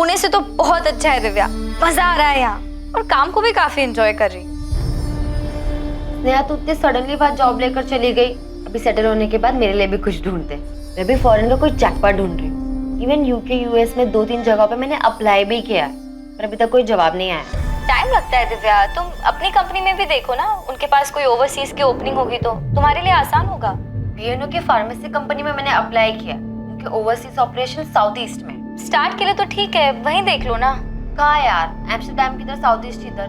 होने से तो बहुत अच्छा है दिव्या, मजा आ रहा है यहाँ और काम को भी काफी एंजॉय कर रही हूँ। स्नेहा तू इतनी सडनली बात जॉब लेकर चली गई, अभी सेटल होने के बाद मेरे लिए भी कुछ ढूंढते। मैं भी फॉरेन का कोई जैकपॉट ढूंढ रही हूँ। इवन यूके यूएस में 2-3 जगहों पे मैंने अप्लाई भी किया पर अभी तक कोई जवाब नहीं आया। टाइम लगता है दिव्या, तुम अपनी कंपनी में भी देखो ना, उनके पास कोई ओवरसीज की ओपनिंग होगी तो तुम्हारे लिए आसान होगा। बीएनओ की फार्मेसी कंपनी में मैंने अप्लाई किया, उनके ओवरसीज ऑपरेशन साउथ ईस्ट में। स्टार्ट के लिए तो ठीक है, वहीं देख लो ना। कहाँ यार, एम्स्टरडैम की तरह, साउथ ईस्ट इधर।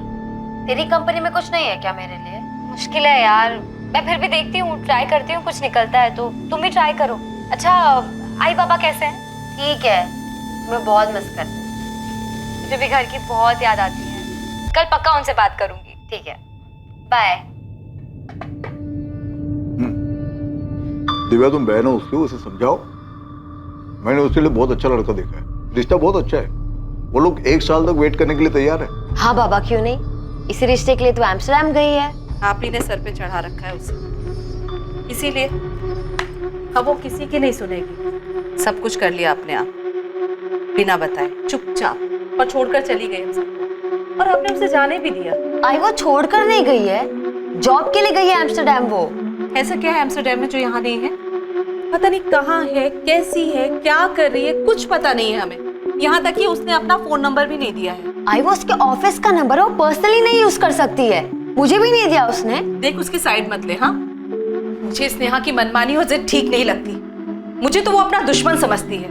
तेरी कंपनी में कुछ नहीं है क्या मेरे लिए? मुश्किल है यार, मैं फिर भी देखती हूँ, ट्राई करती हूँ, कुछ निकलता है तो तुम भी ट्राई करो। अच्छा आई बाबा कैसे हैं? ठीक है, मैं बहुत मिस करती हूँ। मुझे भी घर की बहुत याद आती है, कल पक्का उनसे बात करूंगी। ठीक है, बाय। दिव्या तुम बहन हो उसकी, उसे समझाओ। मैंने उसके लिए बहुत अच्छा लड़का देखा है, रिश्ता बहुत अच्छा है। वो लोग 1 साल तक वेट करने के लिए तैयार है। हाँ बाबा, क्यों नहीं, इसी रिश्ते के लिए तो एम्स्टरडैम गई है। आप ही ने सर पे चढ़ा रखा है उसे, इसीलिए अब वो किसी की नहीं सुनेगी। सब कुछ कर लिया आपने, आप बिना बताए चुपचाप, और छोड़कर चली गई हम सबको, और आपने उसे जाने भी दिया। आई वो छोड़कर नहीं गई है, जॉब के लिए गई है एम्स्टरडैम। वो ऐसा क्या है एम्स्टरडैम में जो यहाँ नहीं है? पता नहीं कहाँ है, कैसी है, क्या कर रही है, कुछ पता नहीं है हमें। यहाँ तक कि उसने अपना फोन नंबर भी नहीं दिया है। आई वो उसके ऑफिस का नंबर है, वो पर्सनली नहीं यूज कर सकती है, मुझे भी नहीं दिया उसने। देख उसकी साइड मत ले। हाँ, मुझे स्नेहा की मनमानी और जिद ठीक नहीं लगती। मुझे तो वो अपना दुश्मन समझती है,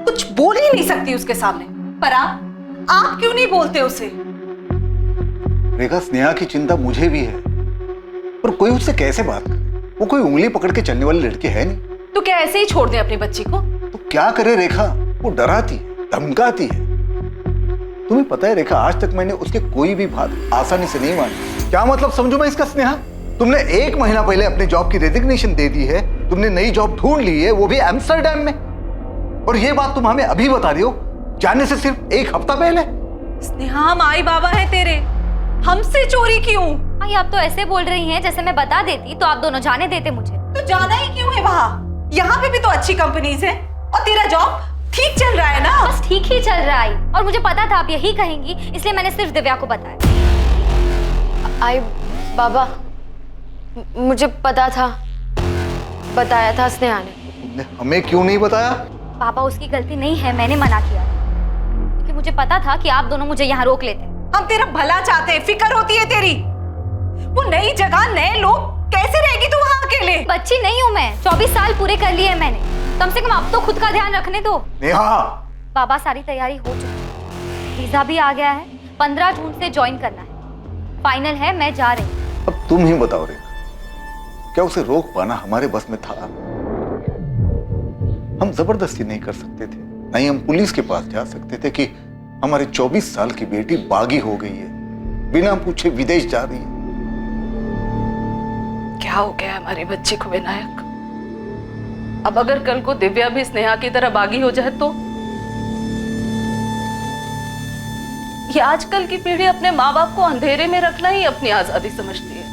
कुछ बोल ही नहीं सकती उसके सामने। पर आप क्यों नहीं बोलते उसे? रेखा, स्नेहा की चिंता मुझे भी है, पर कोई उससे कैसे बात करे? वो कोई उंगली पकड़ के चलने वाली लड़की है नहीं। तो क्या ऐसे ही छोड़ दे अपनी बच्ची को? तो क्या करे रेखा, वो डराती है, धमकाती है। तुम्हें पता है रेखा, आज तक मैंने उसके कोई भी बात आसानी से नहीं मानी। क्या मतलब समझू मैं इसका स्नेहा? तुमने 1 महीना पहले अपने जॉब की रेजिग्नेशन दे दी है, तुमने नई जॉब ढूंढ ली है, वो भी एम्स्टरडैम में, और ये बात तुम हमें अभी बता रही हो, जाने से सिर्फ 1 हफ्ता पहले। स्नेहा, हम आई बाबा है तेरे, हमसे चोरी क्यों? आई आप तो ऐसे बोल रही हैं जैसे मैं बता देती तो आप दोनों जाने देते मुझे। तो जाना ही क्यों है वहाँ? यहाँ पे भी तो अच्छी कंपनीज है, और तेरा जॉब ठीक चल रहा है ना? बस ठीक ही चल रहा है, और मुझे पता था आप यही कहेंगी, इसलिए मैंने सिर्फ दिव्या को बताया। आई बाबा, मुझे पता था, बताया था स्नेहा ने। तुमने हमें क्यों नहीं बताया? पापा उसकी गलती नहीं है, मैंने मना किया क्योंकि मुझे पता था कि आप दोनों मुझे यहाँ रोक लेते। हम तेरा भला चाहते हैं, फिक्र होती है तेरी। वो नई जगह, नए लोग, कैसे रहेगी तू वहाँ अकेले? बच्ची नहीं हूँ मैं, 24 साल पूरे कर लिए हैं मैंने, कम से कम अब तो खुद का ध्यान रखने दो। नेहा, बाबा सारी तैयारी हो चुकी है, वीजा भी आ गया है, 15 जून से ज्वाइन करना है, फाइनल है, मैं जा रही हूँ। अब तुम ही बताओ रेखा, क्या उसे रोक पाना हमारे बस में था? हम जबरदस्ती नहीं कर सकते थे, नहीं हम पुलिस के पास जा सकते थे कि हमारी 24 साल की बेटी बागी हो गई है, बिना पूछे विदेश जा रही है। क्या हो गया हमारी बच्ची को विनायक? अब अगर कल को दिव्या भी स्नेहा की तरह बागी हो जाए तो? ये आजकल की पीढ़ी अपने माँ बाप को अंधेरे में रखना ही अपनी आजादी समझती है।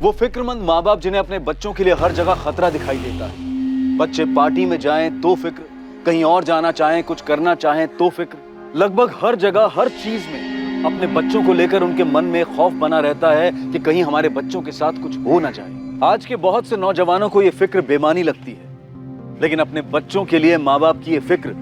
वो फिक्रमंद माँ बाप जिन्हें अपने बच्चों के लिए हर जगह खतरा दिखाई देता है। बच्चे पार्टी में जाएं तो फिक्र, कहीं और जाना चाहें, कुछ करना चाहें तो फिक्र। लगभग हर जगह, हर चीज में अपने बच्चों को लेकर उनके मन में खौफ बना रहता है कि कहीं हमारे बच्चों के साथ कुछ हो ना जाए। आज के बहुत से नौजवानों को ये फिक्र बेमानी लगती है, लेकिन अपने बच्चों के लिए माँ बाप की ये फिक्र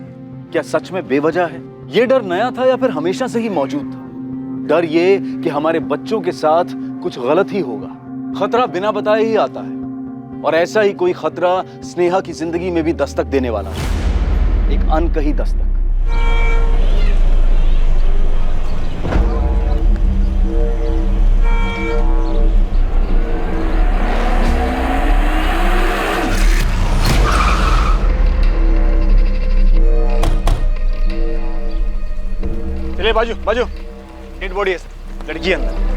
क्या सच में बेवजह है? ये डर नया था या फिर हमेशा से ही मौजूद था? डर ये कि हमारे बच्चों के साथ कुछ गलत ही होगा। खतरा बिना बताए ही आता है, और ऐसा ही कोई खतरा स्नेहा की जिंदगी में भी दस्तक देने वाला है, एक अनकही दस्तक। चलिए बाजू बाजू, डेड बॉडी है सर, लड़की अंदर।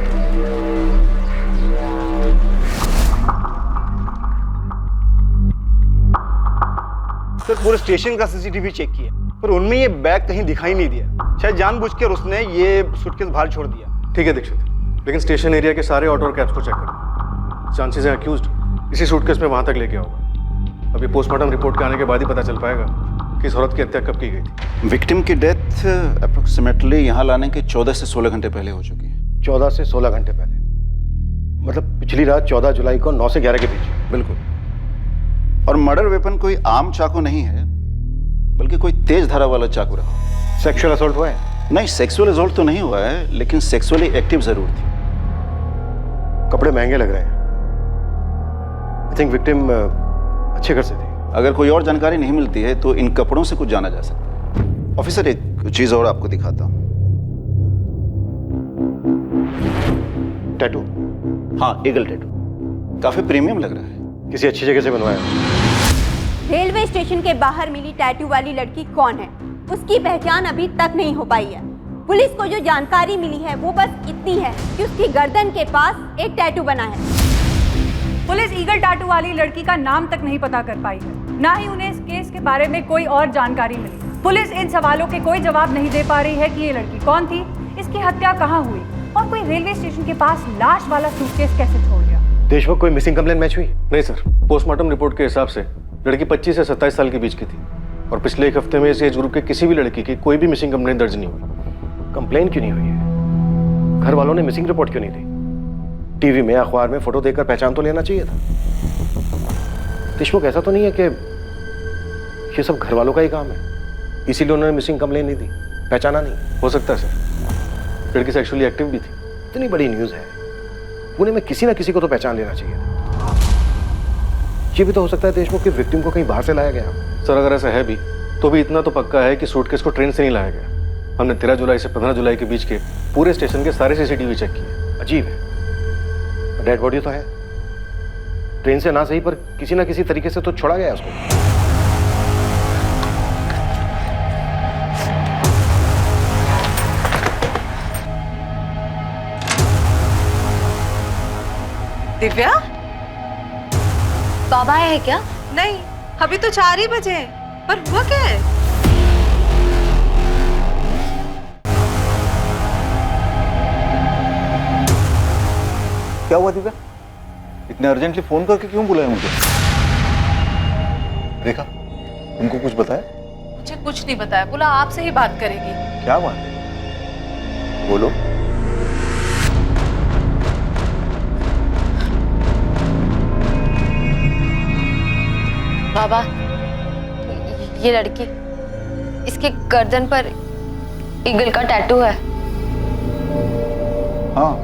सर पूरे स्टेशन का सीसीटीवी चेक किया, पर उनमें ये बैग कहीं दिखाई नहीं दिया। शायद जानबूझकर उसने ये सूटकेस बाहर छोड़ दिया। ठीक है दीक्षित, लेकिन स्टेशन एरिया के सारे ऑटो और कैब्स को चेक करो। चांसेस हैं अक्यूज्ड इसी सूटकेस में वहां तक लेके होगा। अभी पोस्टमार्टम रिपोर्ट के आने के बाद ही पता चल पाएगा कि इस औरत की हत्या कब की गई थी। विक्टिम की डेथ अप्रोक्सीमेटली यहाँ लाने के 14 से 16 घंटे पहले हो चुकी है। 14 से 16 घंटे पहले, मतलब पिछली रात 14 जुलाई को 9 से 11 के बीच। बिल्कुल। और मर्डर वेपन कोई आम चाकू नहीं है, बल्कि कोई तेज धारा वाला चाकू रहा। सेक्सुअल असॉल्ट हुआ है? नहीं, सेक्सुअल असॉल्ट तो नहीं हुआ है, लेकिन सेक्सुअली एक्टिव जरूर थी। कपड़े महंगे लग रहे हैं। आई थिंक विक्टिम अच्छे घर से थी। अगर कोई और जानकारी नहीं मिलती है तो इन कपड़ों से कुछ जाना जा सकता है। ऑफिसर, एक चीज और आपको दिखाता हूँ। टैटू? हाँ, ईगल टैटू। काफी प्रीमियम लग रहा है। किसी अच्छी जगह से बनवाया? रेलवे स्टेशन के बाहर मिली टैटू वाली लड़की कौन है, उसकी पहचान अभी तक नहीं हो पाई है। पुलिस को जो जानकारी मिली है वो बस इतनी है कि उसकी गर्दन के पास एक टैटू बना है। पुलिस ईगल टैटू वाली लड़की का नाम तक नहीं पता कर पाई है, ना ही उन्हें इस केस के बारे में कोई और जानकारी मिली। पुलिस इन सवालों के कोई जवाब नहीं दे पा रही है कि ये लड़की कौन थी, इसकी हत्या कहाँ हुई और कोई रेलवे स्टेशन के पास लाश वाला सूटकेस कैसे छोड़ गया। देशमुख, कोई मिसिंग कंप्लेंट मैच हुई? नहीं सर, पोस्टमार्टम रिपोर्ट के हिसाब से लड़की 25 से 27 साल के बीच की थी और पिछले एक हफ्ते में इस एज ग्रुप के किसी भी लड़की की कोई भी मिसिंग कंप्लेंट दर्ज नहीं हुई। कंप्लेंट क्यों नहीं हुई है? घर वालों ने मिसिंग रिपोर्ट क्यों नहीं दी? टीवी में, अखबार में फोटो देखकर पहचान तो लेना चाहिए था। देशमुख, ऐसा तो नहीं है कि ये सब घर वालों का ही काम है, इसीलिए उन्होंने मिसिंग कंप्लेंट नहीं दी, पहचाना नहीं? हो सकता है सर, लड़की सेक्सुअली एक्टिव भी थी। इतनी बड़ी न्यूज है, पुणे में किसी ना किसी को तो पहचान लेना चाहिए था। ये भी तो हो सकता है देशमुख की विक्टिम को कहीं बाहर से लाया गया। सर, अगर ऐसा है भी तो भी इतना तो पक्का है कि सूटकेस को ट्रेन से नहीं लाया गया। हमने 13 जुलाई से 15 जुलाई के बीच के पूरे स्टेशन के सारे सीसीटीवी चेक किए। अजीब है, डेड बॉडी तो है, ट्रेन से ना सही पर किसी ना किसी तरीके से तो छोड़ा गया उसको। दिव्या, बाबा आए हैं क्या? नहीं, अभी तो 4 ही बजे हैं। पर हुआ क्या है? क्या हुआ दिव्या? इतने अर्जेंटली फोन करके क्यों बुलाया मुझे? रेखा, तुमको कुछ बताया? मुझे कुछ नहीं बताया, बोला आपसे ही बात करेगी। क्या बात है? बोलो। बाबा, ये लड़की, इसके गर्दन पर ईगल का टैटू है। हाँ,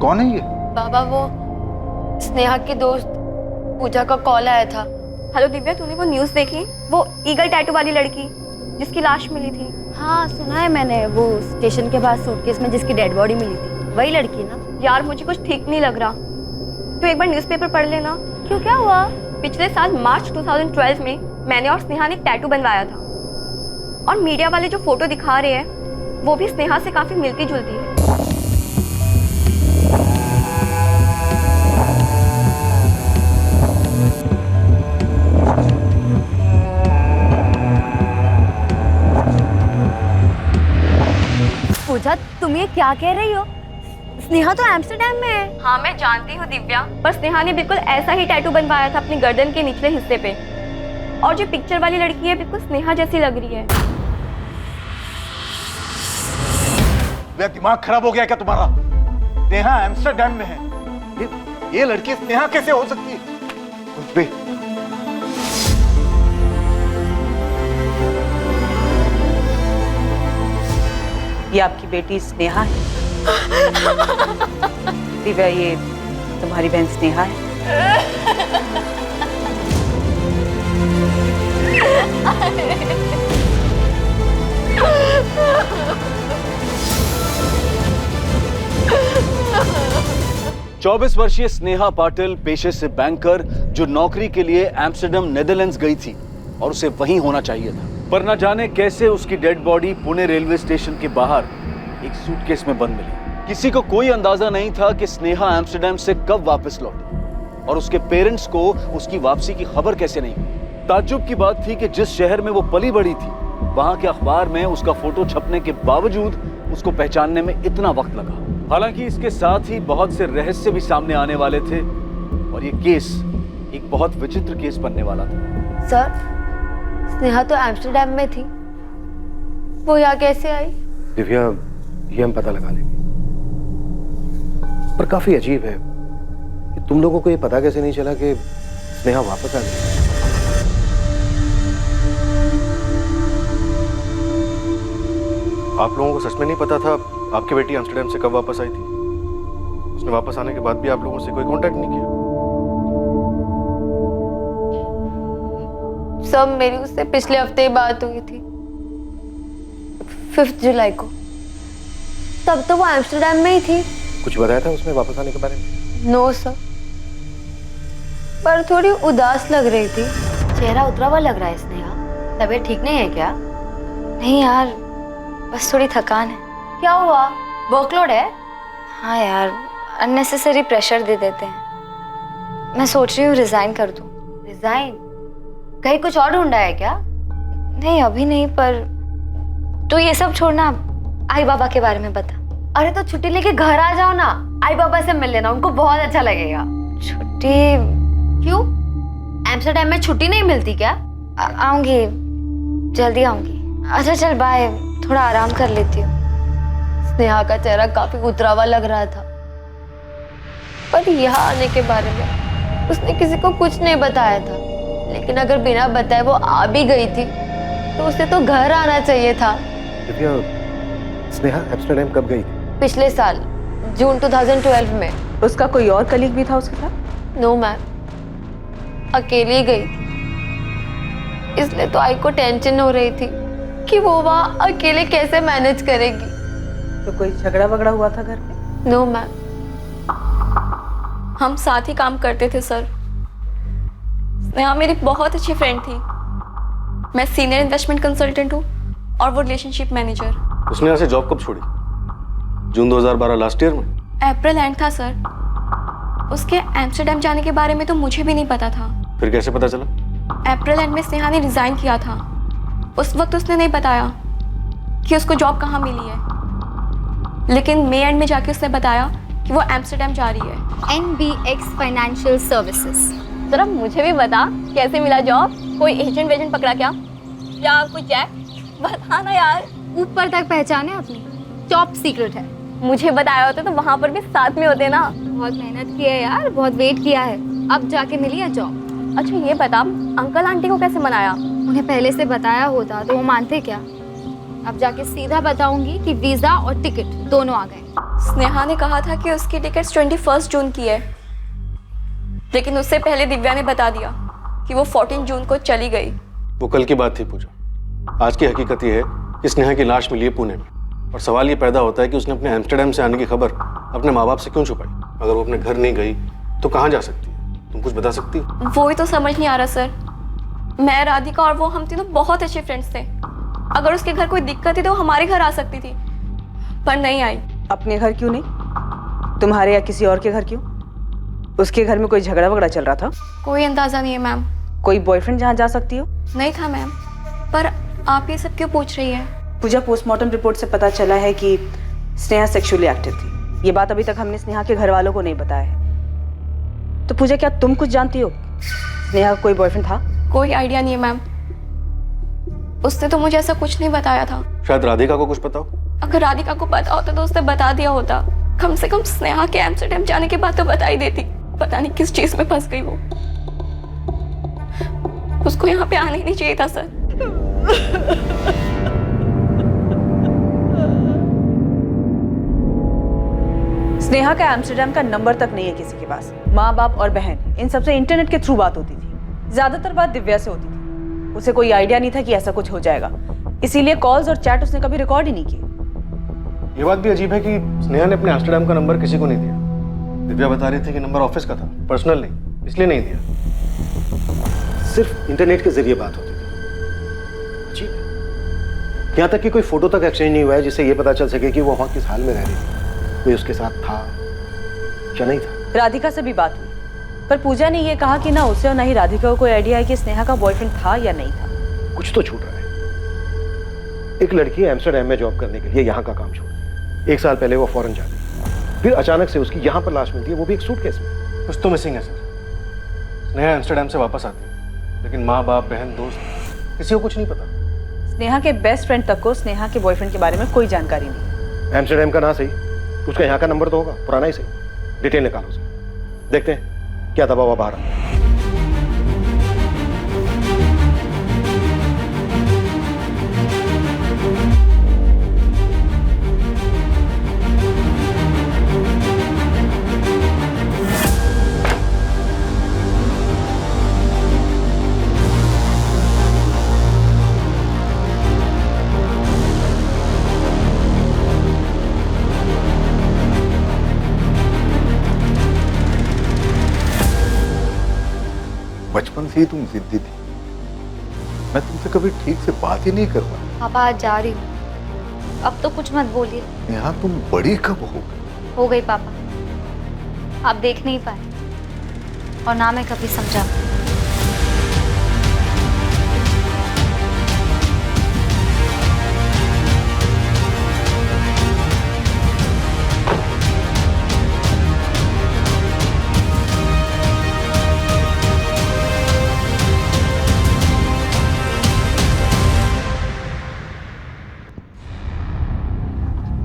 कौन है ये? बाबा, वो स्नेहा की दोस्त पूजा का कॉल आया था। हेलो दिव्या, तूने वो न्यूज़ देखी? वो ईगल टैटू वाली लड़की जिसकी लाश मिली थी। हाँ, सुना है मैंने, वो स्टेशन के पास सूटकेस में जिसकी डेड बॉडी मिली थी, वही लड़की ना? यार, मुझे कुछ ठीक नहीं लग रहा। तू एक बार न्यूज़पेपर पढ़ लेना। क्यों, क्या हुआ? पिछले साल मार्च 2012 में मैंने और स्नेहा ने टैटू बनवाया था, और मीडिया वाले जो फोटो दिखा रहे हैं वो भी स्नेहा से काफी मिलती जुलती है। पूजा, तुम ये क्या कह रही हो? स्नेहा तो एम्स्टर्डम में है। हाँ, मैं जानती हूँ दिव्या, पर स्नेहा ने बिल्कुल ऐसा ही टैटू बनवाया था अपनी गर्दन के निचले हिस्से पे, और जो पिक्चर वाली लड़की है बिल्कुल स्नेहा जैसी लग रही है। दिमाग खराब हो गया क्या तुम्हारा? स्नेहा एम्स्टरडैम में है, ये लड़की स्नेहा कैसे हो सकती है? कुछ भी। ये आपकी बेटी स्नेहा है। दिव्या, ये तुम्हारी बहन स्नेहा है। 24 वर्षीय स्नेहा पाटिल पेशे से बैंकर, जो नौकरी के लिए एम्स्टर्डम नेदरलैंड्स गई थी और उसे वहीं होना चाहिए था, पर न जाने कैसे उसकी dead body Pune railway station के बाहर एक सूटकेस में बंद मिली। किसी को कोई अंदाजा नहीं था कि स्नेहा एम्स्टर्डम से कब वापस लौटी और उसके पेरेंट्स को उसकी वापसी की खबर कैसे नहीं हुई। ताज्जुब की बात थी कि जिस शहर में वो पली बड़ी थी, वहां के अखबार में उसका फोटो छपने के बावजूद उसको पहचानने में इतना वक्त लगा। हालांकि इसके साथ ही बहुत से रहस्य भी सामने आने वाले थे और ये केस एक बहुत विचित्र केस बनने वाला था। सर, स्नेहा तो एम्स्टर्डम में थी, वो यहाँ कैसे आई? दिव्या, ये हम पता लगा लेंगे, पर काफी अजीब है कि तुम लोगों को ये पता कैसे नहीं चला कि स्नेहा वापस आ गई। आप लोगों को सच में नहीं पता था आपकी बेटी एम्स्टर्डम से कब वापस आई थी? उसने वापस आने के बाद भी आप लोगों से कोई कांटेक्ट नहीं किया? सब मेरी उससे पिछले हफ्ते ही बात हुई थी, 5 जुलाई को। तब तो वो एम्स्टर्डम में ही थी। कुछ बताया था उसने वापस आने के बारे में? नो सर, पर थोड़ी उदास लग रही थी। चेहरा उतरा हुआ लग रहा है स्नेहा, तबीयत ठीक नहीं है क्या? नहीं यार, बस थोड़ी थकान है। क्या हुआ, वर्कलोड है? हाँ यार, अननेसेसरी प्रेशर दे देते हैं। मैं सोच रही हूँ रिजाइन कर दूँ। रिजाइन? कहीं कुछ और ढूंढा है क्या? नहीं अभी नहीं, पर तो ये सब छोड़ना, आई बाबा के बारे में बता। अरे तो छुट्टी लेके घर आ जाओ ना, आई बाबा से मिल लेना, उनको बहुत अच्छा लगेगा। छुट्टी? क्यों, एम्स्टर्डम में छुट्टी नहीं मिलती क्या? आऊंगी, जल्दी आऊंगी। अच्छा चल बाय, थोड़ा आराम कर लेती हूँ। स्नेहा का चेहरा काफी उतरा हुआ लग रहा था, पर यहाँ आने के बारे में उसने किसी को कुछ नहीं बताया था। लेकिन अगर बिना बताए वो आ भी गई थी तो उसे तो घर आना चाहिए था। दिव्या, स्नेहा एम्स्टर्डम कब गई थी? पिछले साल जून 2012 में। उसका कोई और कलीग भी था उसके साथ? नो मैम, अकेली गई थी। इसलिए तो आई को टेंशन हो रही थी कि वो वहाँ अकेले कैसे मैनेज करेगी। तो कोई झगड़ा वगड़ा हुआ था घर पे? No ma'am. हम साथ ही काम करते थे सर। स्नेहा मेरी बहुत अच्छी फ्रेंड थी। मैं सीनियर इन्वेस्टमेंट कंसल्टेंट हूँ और वो रिलेशनशिप मैनेजर। उसने यहाँ से जॉब कब छोड़ी? जून 2012 लास्ट ईयर में? अप्रैल एंड था सर। उसके एम्स्टर्डम जाने के बारे में तो मुझे भी नहीं पता था। फिर कैसे पता चला? अप्रैल एंड में स्नेहा ने रिजाइन किया था। उस वक्त उसने नहीं बताया कि उसको जॉब कहाँ मिली है, लेकिन मई एंड में जाके उसने बताया कि वो एम्स्टर्डम जा रही है। NBX financial services. जरा मुझे भी बता, कैसे मिला जॉब? कोई एजेंट वेजेंट पकड़ा क्या, या कुछ चेक? बता ना यार। ऊपर तक पहचाने अपनी, टॉप सीक्रेट है। मुझे बताया होता तो वहाँ पर भी साथ में होते ना। बहुत मेहनत की है यार, बहुत वेट किया है, अब जाके मिली है जॉब। अच्छा ये बता, अंकल आंटी को कैसे मनाया? उन्हें पहले से बताया होता तो वो मानते क्या? अब जाके सीधा बताऊंगी कि वीजा और टिकट दोनों आ गए। स्नेहा ने कहा था कि उसकी टिकट 21 जून की है, लेकिन उससे पहले दिव्या ने बता दिया कि वो 14 जून को चली गई। वो कल की बात थी पूजा। आज की हकीकत ये है कि स्नेहा की लाश मिली है पुणे में, और सवाल ये पैदा होता है कि उसने अपने एम्स्टर्डम से आने की खबर अपने माँ बाप से क्यों छुपाई? अगर वो अपने घर नहीं गई तो कहाँ जा सकती है? तुम कुछ बता सकती हो? वो ही तो समझ नहीं आ रहा सर। मैं, राधिका और वो, हम तीनों बहुत अच्छे फ्रेंड्स थे। अगर उसके घर कोई दिक्कत थी तो वो हमारे घर आ सकती थी, पर नहीं आई। अपने घर क्यों नहीं, तुम्हारे या किसी और के घर क्यों? उसके घर में कोई झगड़ा वगड़ा चल रहा था? कोई अंदाजा नहीं है मैम। कोई बॉयफ्रेंड जहाँ जा सकती हो? नहीं था मैम। पर आप ये सब क्यों पूछ रही है? पूजा, पोस्टमार्टम रिपोर्ट से पता चला है कि स्नेहा सेक्सुअली एक्टिव थी। ये बात अभी तक हमने स्नेहा के घर वालों को नहीं बताया है। तो पूजा, क्या तुम कुछ जानती हो? स्नेहा का कोई बॉयफ्रेंड था? कोई आइडिया नहीं है मैम। उसने तो मुझे ऐसा कुछ नहीं बताया था। शायद राधिका को कुछ पता हो। अगर राधिका को पता होता तो उसने बता दिया होता। कम से कम स्नेहा के एम्स्टर्डम जाने के बाद तो बता ही देती। पता नहीं किस चीज में फंस गई वो। उसको यहाँ पे आने ही नहीं चाहिए था सर। स्नेहा का एम्स्टर्डम का नंबर तक नहीं है किसी के पास। माँ बाप और बहन, इन सबसे इंटरनेट के थ्रू बात होती थी। ज्यादातर बात दिव्या से होती थी। उसे कोई आइडिया नहीं था कि ऐसा कुछ हो जाएगा, इसीलिए कॉल्स और चैट उसने कभी रिकॉर्ड ही नहीं किए। ये बात भी अजीब है कि स्नेहा ने अपने एम्स्टर्डम का नंबर किसी को नहीं दिया। दिव्या बता रही थी कि नंबर ऑफिस का था, पर्सनल नहीं, इसलिए नहीं दिया। सिर्फ इंटरनेट के जरिए बात होती थी। ठीक है, यहाँ तक कि कोई फोटो तक एक्सचेंज नहीं हुआ है जिससे ये पता चल सके कि वो वहाँ किस हाल में रह रही थी, कोई उसके साथ था या नहीं था। राधिका से भी बात हुई, पर पूजा ने ये कहा कि ना उसे और ना ही राधिका को कोई आइडिया है कि स्नेहा का बॉयफ्रेंड था या नहीं था। कुछ तो छूट रहा है। एक लड़की एम्स्टर्डम में जॉब करने के लिए यहाँ का काम छोड़, 1 साल पहले वो फॉरेन जा गई, फिर अचानक से उसकी यहाँ पर लाश मिलती है, वो भी एक सूटकेस में। कुछ तो मिसिंग है सर। स्नेहा एम्स्टर्डम से वापस आती है, लेकिन माँ बाप बहन दोस्त किसी को कुछ नहीं पता। स्नेहा के बेस्ट फ्रेंड तक को स्नेहा के बॉयफ्रेंड के बारे में कोई जानकारी नहीं। एम्स्टर्डम का ना सही, उसका यहाँ का नंबर तो होगा, पुराना ही सही। डिटेल निकालो उसे, देखते हैं क्या दबाव बाहर आता है। बचपन से ही तुम जिद्दी थी, मैं तुमसे कभी ठीक से बात ही नहीं कर पाया। पापा आज जा रही हूँ, अब तो कुछ मत बोलिए। नेहा तुम बड़ी कब हो गई? हो गई पापा, आप देख नहीं पाए और ना मैं कभी समझा।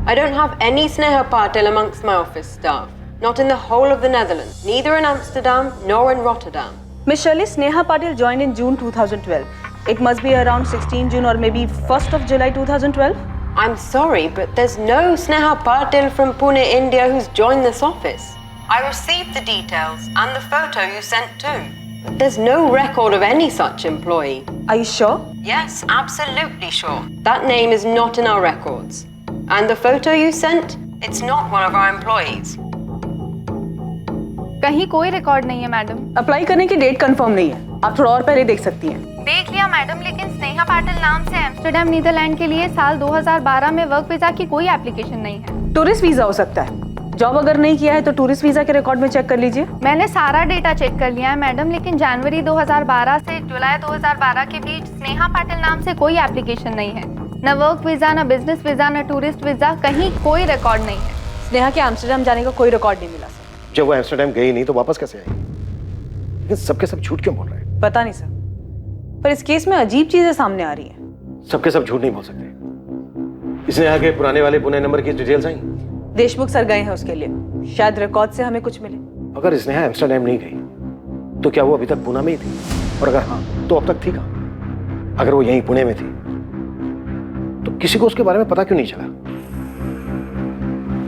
I don't have any Sneha Patil amongst my office staff. Not in the whole of the Netherlands. Neither in Amsterdam nor in Rotterdam. Miss Shirley, Sneha Patil joined in June 2012. It must be around 16 June or maybe 1st of July 2012. I'm sorry, but there's no Sneha Patil from Pune, India who's joined this office. I received the details and the photo you sent too. But there's no record of any such employee. Are you sure? Yes, absolutely sure. That name is not in our records. And the photo you sent, it's not one of our employees. कहीं कोई record नहीं है madam. Apply करने की date confirm नहीं है, आप थोड़ा और पहले देख सकती हैं। देख लिया मैडम, लेकिन स्नेहा पाटिल नाम से एम्स्टर्डम नीदरलैंड के लिए साल 2012 में वर्क वीजा की कोई एप्लीकेशन नहीं है। टूरिस्ट वीजा हो सकता है। जॉब अगर नहीं किया है तो टूरिस्ट वीजा के रिकॉर्ड में चेक कर लीजिए। मैंने सारा डेटा चेक कर लिया है मैडम, लेकिन जनवरी 2012 से जुलाई 2012 के बीच स्नेहा पाटिल नाम से कोई एप्लीकेशन नहीं है। न वर्क वीजा, न बिजनेस वीजा, न टूरिस्ट वीजा, कहीं कोई रिकॉर्ड नहीं है। स्नेहा के एम्स्टर्डम जाने का कोई रिकॉर्ड नहीं मिला सर। जब वो एम्स्टर्डम गई नहीं तो वापस कैसे आई? लेकिन सबके सब झूठ क्यों बोल रहे हैं? पता नहीं सर, पर इस केस में अजीब चीजें सामने आ रही हैं। सबके सब झूठ नहीं बोल सकते। इसने आगे पुराने वाले पुणे नंबर की डिटेल्स आई? देशमुख सर गए हैं उसके लिए, शायद रिकॉर्ड से हमें कुछ मिले। अगर स्नेहा एम्स्टर्डम नहीं गई तो क्या वो अभी तक पुणे में ही थी? और अगर हाँ तो अब तक थी कहाँ? अगर वो यहीं पुणे में थी तो किसी को उसके बारे में पता क्यों नहीं चला?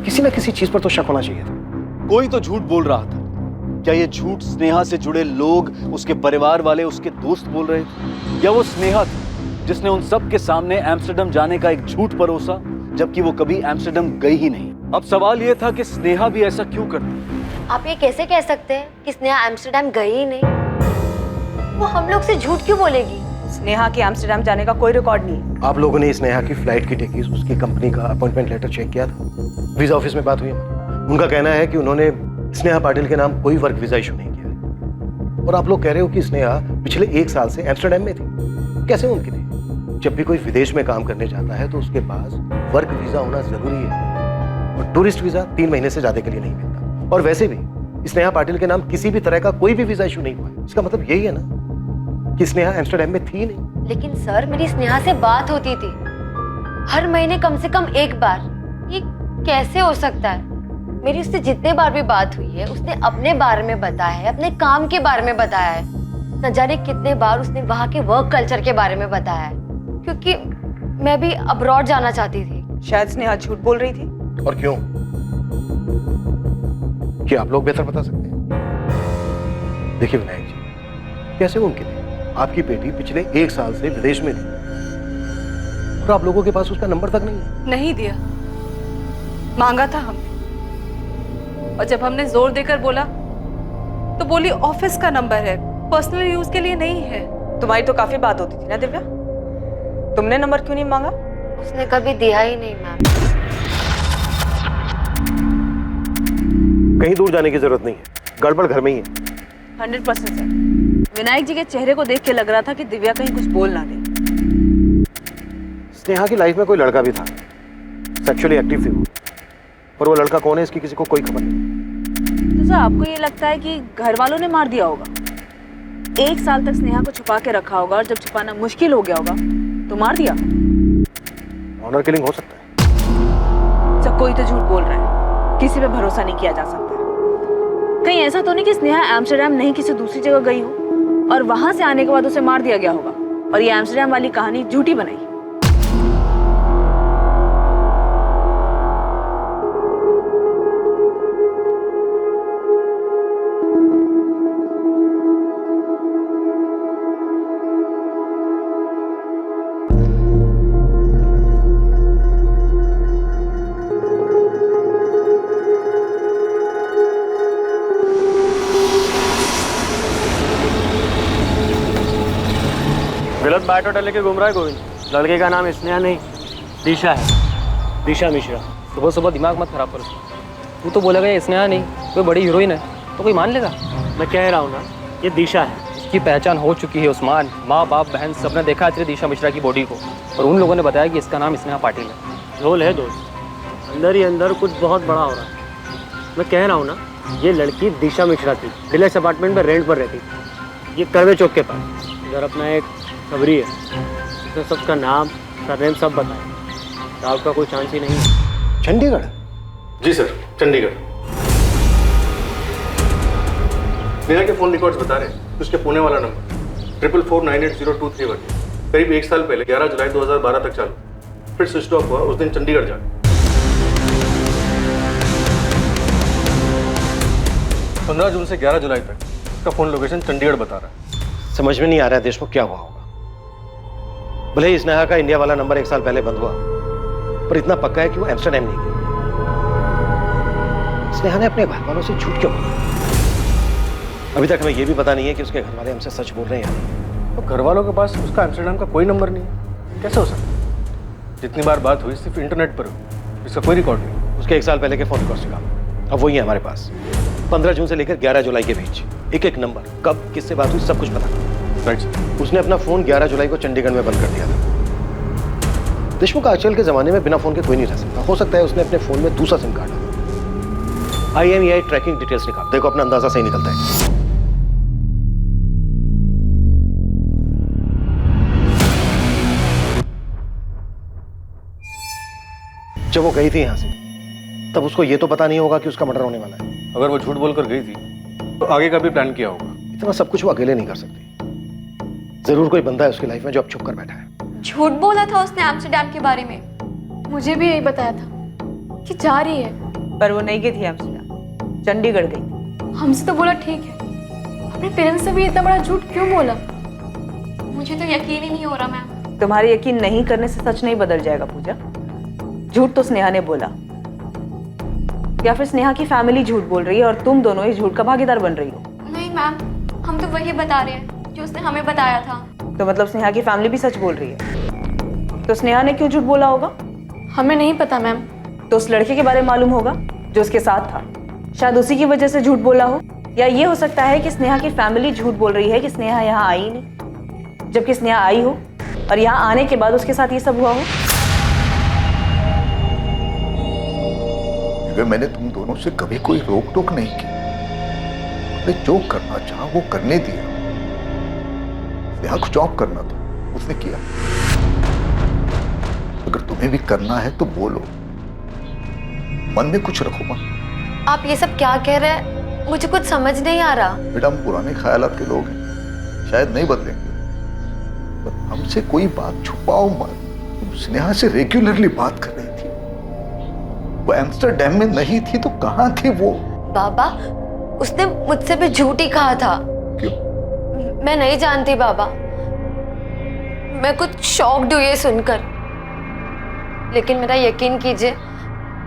किसी ना किसी चीज पर तो शक होना चाहिए था। कोई तो झूठ बोल रहा था। क्या ये झूठ स्नेहा से जुड़े लोग, उसके परिवार वाले, उसके दोस्त बोल रहे थे? या वो स्नेहा थी जिसने उन सब के सामने एम्स्टर्डम जाने का एक झूठ परोसा, जबकि वो कभी एम्स्टर्डम गई ही नहीं? अब सवाल ये था कि स्नेहा भी ऐसा क्यों करती? आप ये कैसे कह सकते हैं कि स्नेहा एम्स्टर्डम गई ही नहीं? वो हम लोग से झूठ क्यों बोलेगी? स्नेहा के एम्स्टर्डम जाने का कोई रिकॉर्ड नहीं है। आप लोगों ने स्नेहा की फ्लाइट की टिकट, उसकी कंपनी का अपॉइंटमेंट लेटर चेक किया था? वीजा ऑफिस में बात हुई हमारी। उनका कहना है कि उन्होंने स्नेहा पाटिल के नाम कोई वर्क वीजा इशू नहीं किया है। और आप लोग कह रहे हो कि स्नेहा पिछले 1 साल से एम्स्टर्डम में थी। कैसे मुमकिन है? जब भी कोई विदेश में काम करने जाता है तो उसके पास वर्क वीजा होना जरूरी है, और टूरिस्ट वीजा 3 महीने से ज्यादा के लिए नहीं मिलता। और वैसे भी स्नेहा पाटिल के नाम किसी भी तरह का कोई भी वीजा इशू नहीं हुआ है। इसका मतलब यही है ना कि स्नेहा एम्स्टर्डम में थी नहीं। लेकिन सर, मेरी स्नेहा से बात होती थी हर महीने कम से कम 1 बार। ये कैसे हो सकता है? मेरी उससे जितने बार भी बात हुई है, उसने अपने बारे में बताया है, अपने काम के बारे में बताया है। न जाने कितने बार उसने वहाँ के वर्क कल्चर के बारे में बताया है, क्योंकि मैं भी अब्रॉड जाना चाहती थी। शायद स्नेहा झूठ बोल रही थी। और क्यों? क्या आप लोग बेहतर बता सकते हैं? देखिए विनायक जी, कैसे मुमकिन है? आपकी बेटी पिछले 1 साल से विदेश में थी और आप लोगों के पास उसका नंबर तक नहीं है। नहीं दिया, मांगा था हमने, और जब हमने जोर देकर बोला तो बोली ऑफिस का नंबर है, पर्सनल यूज के लिए नहीं है। तुम्हारी तो काफी बात होती थी ना दिव्या, तुमने नंबर क्यों नहीं मांगा? उसने कभी दिया ही नहीं मैम। कहीं दूर जाने की जरूरत नहीं है, गड़बड़ घर में ही है। 100% सर। विनायक जी के चेहरे को देख के लग रहा था कि दिव्या कहीं कुछ बोल ना दे। स्नेहा की लाइफ में कोई लड़का भी था, सेक्सुअली एक्टिव थी वो, पर वो लड़का कौन है इसकी किसी को कोई खबर नहीं। तो सर, आपको ये लगता है कि घर वालों ने मार दिया होगा? 1 साल तक स्नेहा को छुपा के रखा होगा और जब छुपाना मुश्किल हो गया होगा तो मार दिया। ऑनर किलिंग हो सकता है। सब कोई तो झूठ बोल रहा है, किसी पे भरोसा नहीं किया जा सकता। कहीं ऐसा तो नहीं कि स्नेहा एम्स्टर्डम नहीं किसी दूसरी जगह गई हो और वहां से आने के बाद उसे मार दिया गया होगा और ये एम्स्टर्डम वाली कहानी झूठी बनाई। गलत बायोडाटा लेके घूम रहा है गोविंद। लड़के का नाम स्नेहा नहीं दिशा है, दिशा मिश्रा। सुबह सुबह दिमाग मत खराब करो। तू तो बोलेगा ये स्नेहा नहीं कोई बड़ी हीरोइन है तो कोई मान लेगा। मैं कह रहा हूँ ना, ये दिशा है। इसकी पहचान हो चुकी है उस्मान। माँ बाप बहन सबने देखा है दिशा मिश्रा की बॉडी को और उन लोगों ने बताया कि इसका नाम स्नेहा पाटिल है। झोल है दोस्त, अंदर ही अंदर कुछ बहुत बड़ा हो रहा है। मैं कह रहा हूँ ना, ये लड़की दिशा मिश्रा थी, डिलक्स अपार्टमेंट में रेंट पर रहती। ये करवे चौक के पास इधर अपना एक खबरी है, उसने सबका नाम सरनेम सब बताया। साहब का कोई चांस ही नहीं है। चंडीगढ़? जी सर, चंडीगढ़। नेहा के फोन रिकॉर्ड्स बता रहे हैं उसके पुणे वाला नंबर 44498023 करीब 1 साल पहले 11 जुलाई 2012 तक चालू, फिर स्विच ऑफ हुआ उस दिन चंडीगढ़ जाकर। 15 जून से 11 जुलाई तक उसका फोन लोकेशन चंडीगढ़ बता रहा है। समझ में नहीं आ रहा है देशमुख क्या हुआ होगा। भले ही स्नेहा का इंडिया वाला नंबर 1 साल पहले बंद हुआ, पर इतना पक्का है कि वो एम्स्टर्डम नहीं गई। स्नेहा ने अपने घर वालों से झूठ क्यों बोला? अभी तक हमें यह भी पता नहीं है कि उसके घर वाले हमसे सच बोल रहे हैं या नहीं। तो घर वालों के पास उसका एम्स्टर्डम का कोई नंबर नहीं है, कैसे हो सकता? जितनी बार बात हुई सिर्फ इंटरनेट पर हुई, इसका कोई रिकॉर्ड नहीं। उसके 1 साल पहले के फोन रिकॉर्ड्स निकालो, अब वही है हमारे पास। 15 जून से लेकर 11 जुलाई के बीच एक एक नंबर, कब किससे बात हुई सब कुछ पता। Right sir. उसने अपना फोन 11 जुलाई को चंडीगढ़ में बंद कर दिया था। देशमुख आजकल के जमाने में बिना फोन के कोई नहीं रह सकता। हो सकता है उसने अपने फोन में दूसरा सिम कार्ड डाला। IMEI ट्रैकिंग डिटेल्स निकाल, देखो अपना अंदाजा सही निकलता है। जब वो गई थी यहां से तब उसको ये तो पता नहीं होगा कि उसका मर्डर होने वाला है। अगर वो झूठ बोलकर गई थी तो आगे का भी प्लान किया होगा। इतना सब कुछ वो अकेले नहीं कर सकती। जरूर कोई बंदा है उसकी लाइफ में जो अब छुप कर बैठा है। झूठ बोला था उसने एम्स्टर्डम के बारे में। मुझे भी यही बताया था कि जा रही है। पर वो नहीं गई थी एम्स्टर्डम, चंडीगढ़ गई। हमसे तो बोला ठीक है, अपने पेरेंट्स से भी इतना बड़ा झूठ क्यों बोला? मुझे तो यकीन ही नहीं हो रहा मैम। तुम्हारे यकीन नहीं करने से सच नहीं बदल जाएगा पूजा। झूठ तो स्नेहा ने बोला, या फिर स्नेहा की फैमिली झूठ बोल रही है और तुम दोनों इस झूठ का भागीदार बन रही हो। नहीं मैम, हम तो वही बता रहे हैं जो उसने हमें बताया था। तो मतलब स्नेहा की फैमिली भी सच बोल रही है। तो स्नेहा ने क्यों झूठ बोला होगा? हमें नहीं पता मैम। तो उस लड़के के बारे में मालूम होगा जो उसके साथ था, शायद उसी की वजह से झूठ बोला हो। या ये हो सकता है कि स्नेहा की फैमिली झूठ बोल रही है कि स्नेहा यहाँ आई नहीं, जबकि स्नेहा आई हो और यहाँ आने के बाद उसके साथ ये सब हुआ हो। मैंने तुम दोनों से कभी कोई रोक टोक नहीं की। मैं जो करना चाहा वो करने दिया। यहाँ कुछ जॉब करना था, उसने किया। अगर तुम्हें भी करना है तो बोलो, मन में कुछ रखो मत। आप ये सब क्या कह रहे हैं? मुझे कुछ समझ नहीं आ रहा। बेटा हम पुराने ख्यालात के लोग हैं, शायद नहीं बदलेंगे, पर हमसे कोई बात छुपाओ मत। तुम स्नेहा से रेगुलरली बात कर रही थी, वो एम्स्टर्डम में नहीं थी तो कहाँ थी वो? बाबा, उसने मुझसे भी झूठ ही कहा था। क्यों? मैं नहीं जानती बाबा, मैं कुछ शॉक्ड हुई ये सुनकर। लेकिन मेरा यकीन कीजिए,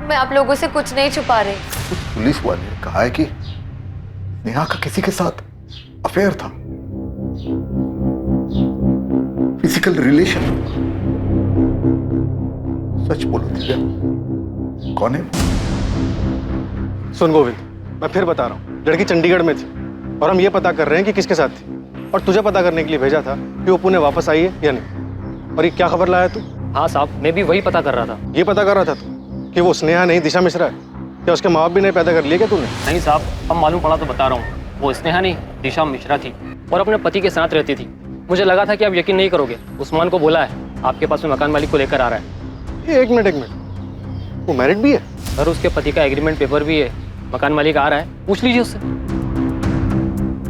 मैं आप लोगों से कुछ नहीं छुपा रही। उस पुलिस वाले ने कहा है कि नेहा का किसी के साथ अफेयर था, फिजिकल रिलेशन। सच बोलो दिव्या, कौन है? सुन गोविंद, मैं फिर बता रहा हूँ, लड़की चंडीगढ़ में थी और हम ये पता कर रहे हैं कि किसके साथ थी, और तुझे पता करने के लिए भेजा था कि वो पुणे वापस आई है या नहीं। और ये क्या खबर लाया तू? हाँ साहब, मैं भी वही पता कर रहा था। ये पता कर रहा था तू कि वो स्नेहा नहीं दिशा मिश्रा है? क्या उसके माँ बाप भी नहीं पैदा कर लिए क्या तूने? नहीं साहब, अब मालूम पड़ा तो बता रहा हूँ, वो स्नेहा नहीं दिशा मिश्रा थी। और अपने पति के साथ रहती थी। मुझे लगा था कि आप यकीन नहीं करोगे, उस्मान को बोला है आपके पास में मकान मालिक को लेकर आ रहा है। एक मिनट, वो मैरिड भी है? सर उसके पति का एग्रीमेंट पेपर भी है, मकान मालिक आ रहा है, पूछ लीजिए उससे।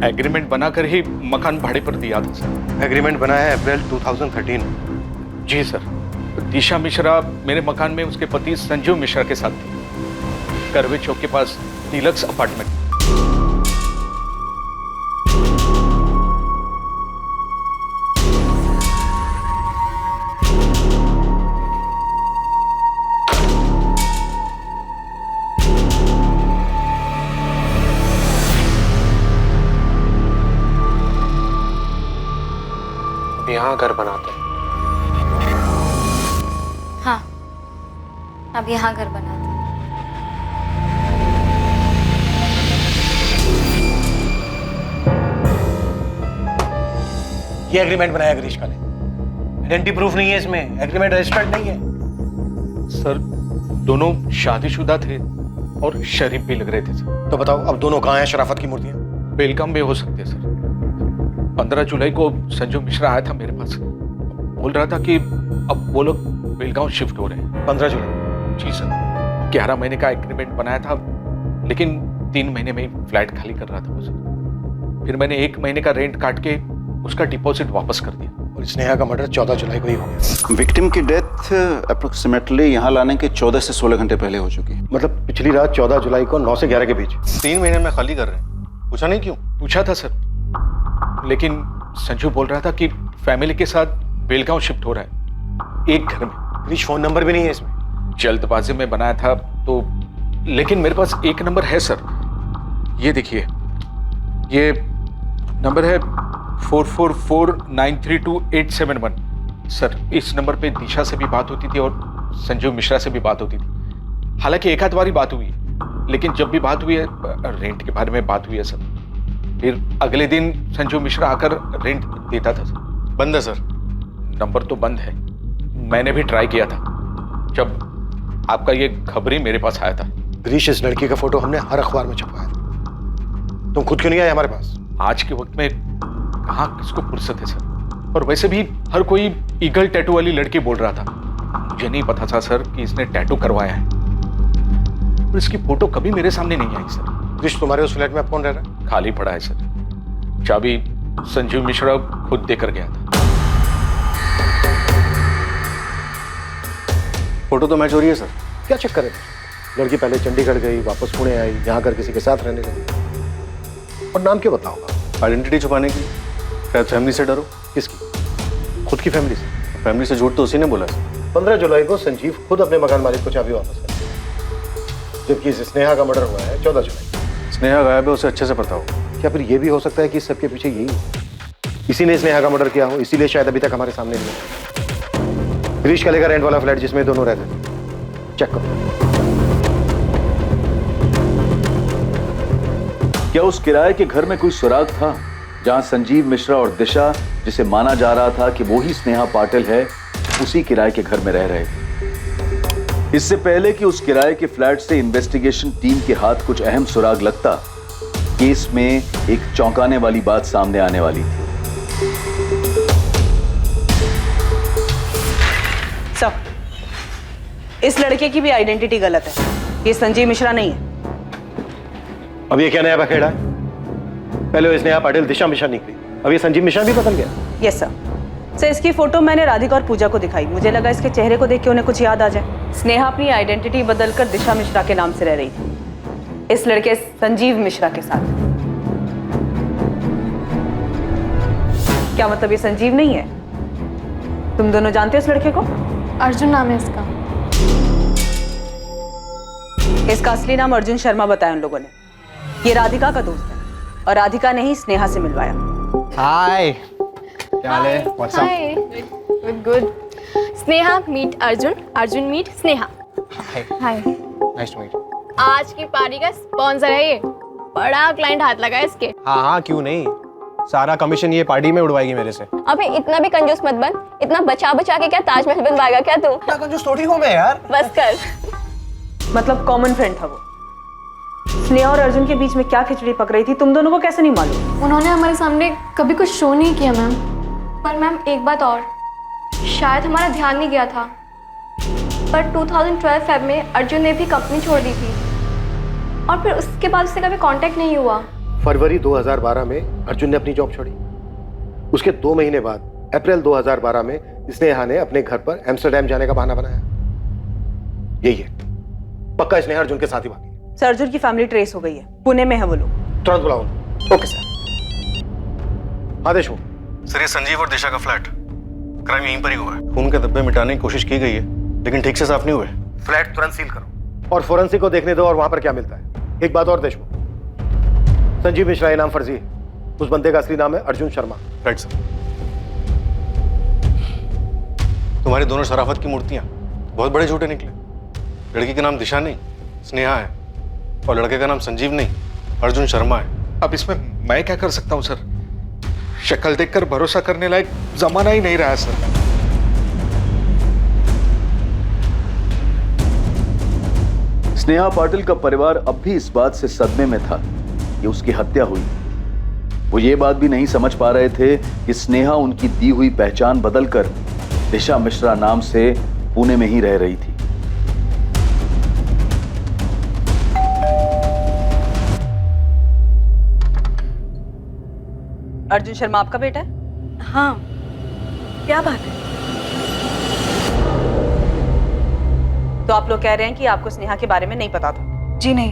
एग्रीमेंट बनाकर ही मकान भाड़े पर दिया था सर। एग्रीमेंट बना है अप्रैल 2013। जी सर। दिशा मिश्रा मेरे मकान में उसके पति संजीव मिश्रा के साथ थी, करवे चौक के पास डीलक्स अपार्टमेंट। यहाँ घर बनाते हैं। हाँ, अब यहाँ घर बनाते हैं। ये एग्रीमेंट बनाया ग्रीष्मा ने। आइडेंटिटी प्रूफ नहीं है इसमें, एग्रीमेंट रजिस्टर्ड नहीं है। सर दोनों शादीशुदा थे और शरीफ भी लग रहे थे सर। तो बताओ अब दोनों कहाँ हैं शराफत की मूर्तियां? बेलगाम में हो सकते हैं सर। 15 जुलाई को संजू मिश्रा आया था मेरे पास, बोल रहा था कि अब वो लोग बेलगांव शिफ्ट हो रहे हैं। 15 जुलाई? जी सर। 11 महीने का एग्रीमेंट बनाया था, लेकिन 3 महीने में ही फ्लैट खाली कर रहा था वो सर। फिर मैंने 1 महीने का रेंट काट के उसका डिपॉजिट वापस कर दिया। और स्नेहा का मर्डर 14 जुलाई को ही हो गया। विक्टिम की डेथ अप्रोक्सीमेटली यहाँ लाने के 14 से 16 घंटे पहले हो चुकी है। मतलब पिछली रात 14 जुलाई को 9 से 11 के बीच। 3 महीने में खाली कर रहे हैं। पूछा नहीं क्यों? पूछा था सर, लेकिन संजू बोल रहा था कि फैमिली के साथ बेलगांव शिफ्ट हो रहा है, एक घर में। क्रिश फोन नंबर भी नहीं है इसमें। जल्दबाजी में बनाया था तो, लेकिन मेरे पास एक नंबर है सर। ये देखिए, ये नंबर है 4449328871। सर इस नंबर पे दिशा से भी बात होती थी और संजीव मिश्रा से भी बात होती थी। हालांकि एक आध बारी बात हुई है, लेकिन जब भी बात हुई है रेंट के बारे में बात हुई है सर। फिर अगले दिन संजीव मिश्रा आकर रेंट देता था सर। बंद है सर? नंबर तो बंद है, मैंने भी ट्राई किया था जब आपका ये खबरी मेरे पास आया था। ग्रीश, इस लड़की का फोटो हमने हर अखबार में छपवाया था, तुम खुद क्यों नहीं आए हमारे पास? आज के वक्त में कहाँ किसको फुर्सत है सर, और वैसे भी हर कोई ईगल टैटू वाली लड़की बोल रहा था। मुझे नहीं पता था सर कि इसने टैटू करवाया है, और इसकी फोटो कभी मेरे सामने नहीं आई सर। ग्रीश, तुम्हारे उस फ्लैट में अब कौन रह रहा है? खाली पड़ा है सर, चाबी संजीव मिश्रा खुद देकर गया था। फोटो तो मैच हो रही है सर, क्या चक्कर है? लड़की पहले चंडीगढ़ गई, वापस पुणे आई, यहाँ कर किसी के साथ रहने लगी। और नाम क्यों बताओगा? आइडेंटिटी छुपाने की, शायद फैमिली से डरो। किसकी? खुद की फैमिली से? फैमिली से झूठ तो उसी ने बोला सर। 15 जुलाई को संजीव खुद अपने मकान मालिक को चाबी वापस कर, जबकि स्नेहा का मर्डर हुआ है 14 जुलाई। स्नेहा गायब है, उसे अच्छे से पता हो। क्या फिर ये भी हो सकता है कि इस सबके पीछे यही हो, इसी ने स्नेहा का मर्डर किया हो, इसीलिए शायद अभी तक हमारे सामने नहीं है। ग्रीश का लेकर रेंट वाला फ्लैट जिसमें दोनों रहते थे, चेक करो। क्या उस किराए के घर में कोई सुराग था जहां संजीव मिश्रा और दिशा, जिसे माना जा रहा था कि वो ही स्नेहा पाटिल है, उसी किराए के घर में रह रहे थे? इससे पहले कि उस किराए के फ्लैट से इन्वेस्टिगेशन टीम के हाथ कुछ अहम सुराग लगता, केस में एक चौंकाने वाली बात सामने आने वाली थी। सर, इस लड़के की भी आइडेंटिटी गलत है, ये संजीव मिश्रा नहीं है। अब ये क्या नया बखेड़ा है? पहले वो स्नेहा पाटिल दिशा मिश्रा निकली, अब ये संजीव मिश्रा भी बदल गया। Yes sir. सर, इसकी फोटो मैंने राधिका और पूजा को दिखाई, मुझे लगा इसके चेहरे को देख के उन्हें कुछ याद आ जाए। स्नेहा अपनी आइडेंटिटी बदलकर दिशा मिश्रा के नाम से रह रही थी, इस लड़के संजीव मिश्रा के साथ। क्या मतलब ये संजीव नहीं है? तुम दोनों जानते हो इस लड़के को? अर्जुन नाम है इसका। इसका असली नाम अर्जुन शर्मा बताया उन लोगों ने। ये राधिका का दोस्त है और राधिका ने ही स्नेहा से मिलवाया। हाय, क्या हाल है? What's up? Hi, good good. Sneha meet Arjun, Arjun meet Sneha. Hi, nice to meet. आज की पार्टी का स्पॉन्सर है ये, बड़ा क्लाइंट हाथ लगा है इसके। हाँ हाँ, क्यों नहीं, सारा कमीशन ये पार्टी में उड़वाएगी मेरे से। अबे इतना भी कंजूस मत बन, इतना बचा बचा के क्या ताजमहल बनवाएगा क्या तू? क्या कंजूस थोड़ी हूँ मैं यार। बस कर। मतलब कॉमन फ्रेंड था वो। स्नेहा और अर्जुन के बीच में क्या खिचड़ी पक रही थी तुम दोनों को कैसे नहीं मालूम? उन्होंने हमारे सामने कभी कुछ शो नहीं किया मैम। पर मैम एक बात और, शायद हमारा ध्यान नहीं गया था, पर 2012 फेब में अर्जुन ने भी कंपनी छोड़ दी थी और फिर उसके बाद उससे कभी कांटेक्ट नहीं हुआ। फरवरी 2012 में अर्जुन ने अपनी जॉब छोड़ी। उसके 2 महीने बाद अप्रैल 2012 में स्नेहा ने अपने घर पर एम्स्टर्डम जाने का बहाना बनाया। यही है, पक्का स्नेहा अर्जुन के साथ ही भागी। सर अर्जुन की फैमिली ट्रेस हो गई है, पुणे में है वो लोग। तुरंत बुलाओ। Okay sir. आदेश हो सर, ये संजीव और दिशा का फ्लैट, क्राइम यहीं पर ही हुआ है। खून के धब्बे मिटाने की कोशिश की गई है लेकिन ठीक से साफ नहीं हुए। फ्लैट तुरंत सील करो और फोरेंसिक को देखने दो और वहां पर क्या मिलता है। एक बात और देशमुख, संजीव मिश्रा ये नाम फर्जी है, उस बंदे का असली नाम है अर्जुन शर्मा। Right sir. तुम्हारी दोनों शराफत की मूर्तियां बहुत बड़े झूठे निकले। लड़की का नाम दिशा नहीं स्नेहा है और लड़के का नाम संजीव नहीं अर्जुन शर्मा है। अब इसमें मैं क्या कर सकता हूं सर? शक्ल देखकर भरोसा करने लायक जमाना ही नहीं रहा सर। स्नेहा पाटिल का परिवार अब भी इस बात से सदमे में था कि उसकी हत्या हुई। वो ये बात भी नहीं समझ पा रहे थे कि स्नेहा उनकी दी हुई पहचान बदलकर दिशा मिश्रा नाम से पुणे में ही रह रही थी। अर्जुन शर्मा आपका बेटा है? हाँ, क्या बात है? तो आप लोग कह रहे हैं कि आपको स्नेहा के बारे में नहीं पता था? जी नहीं,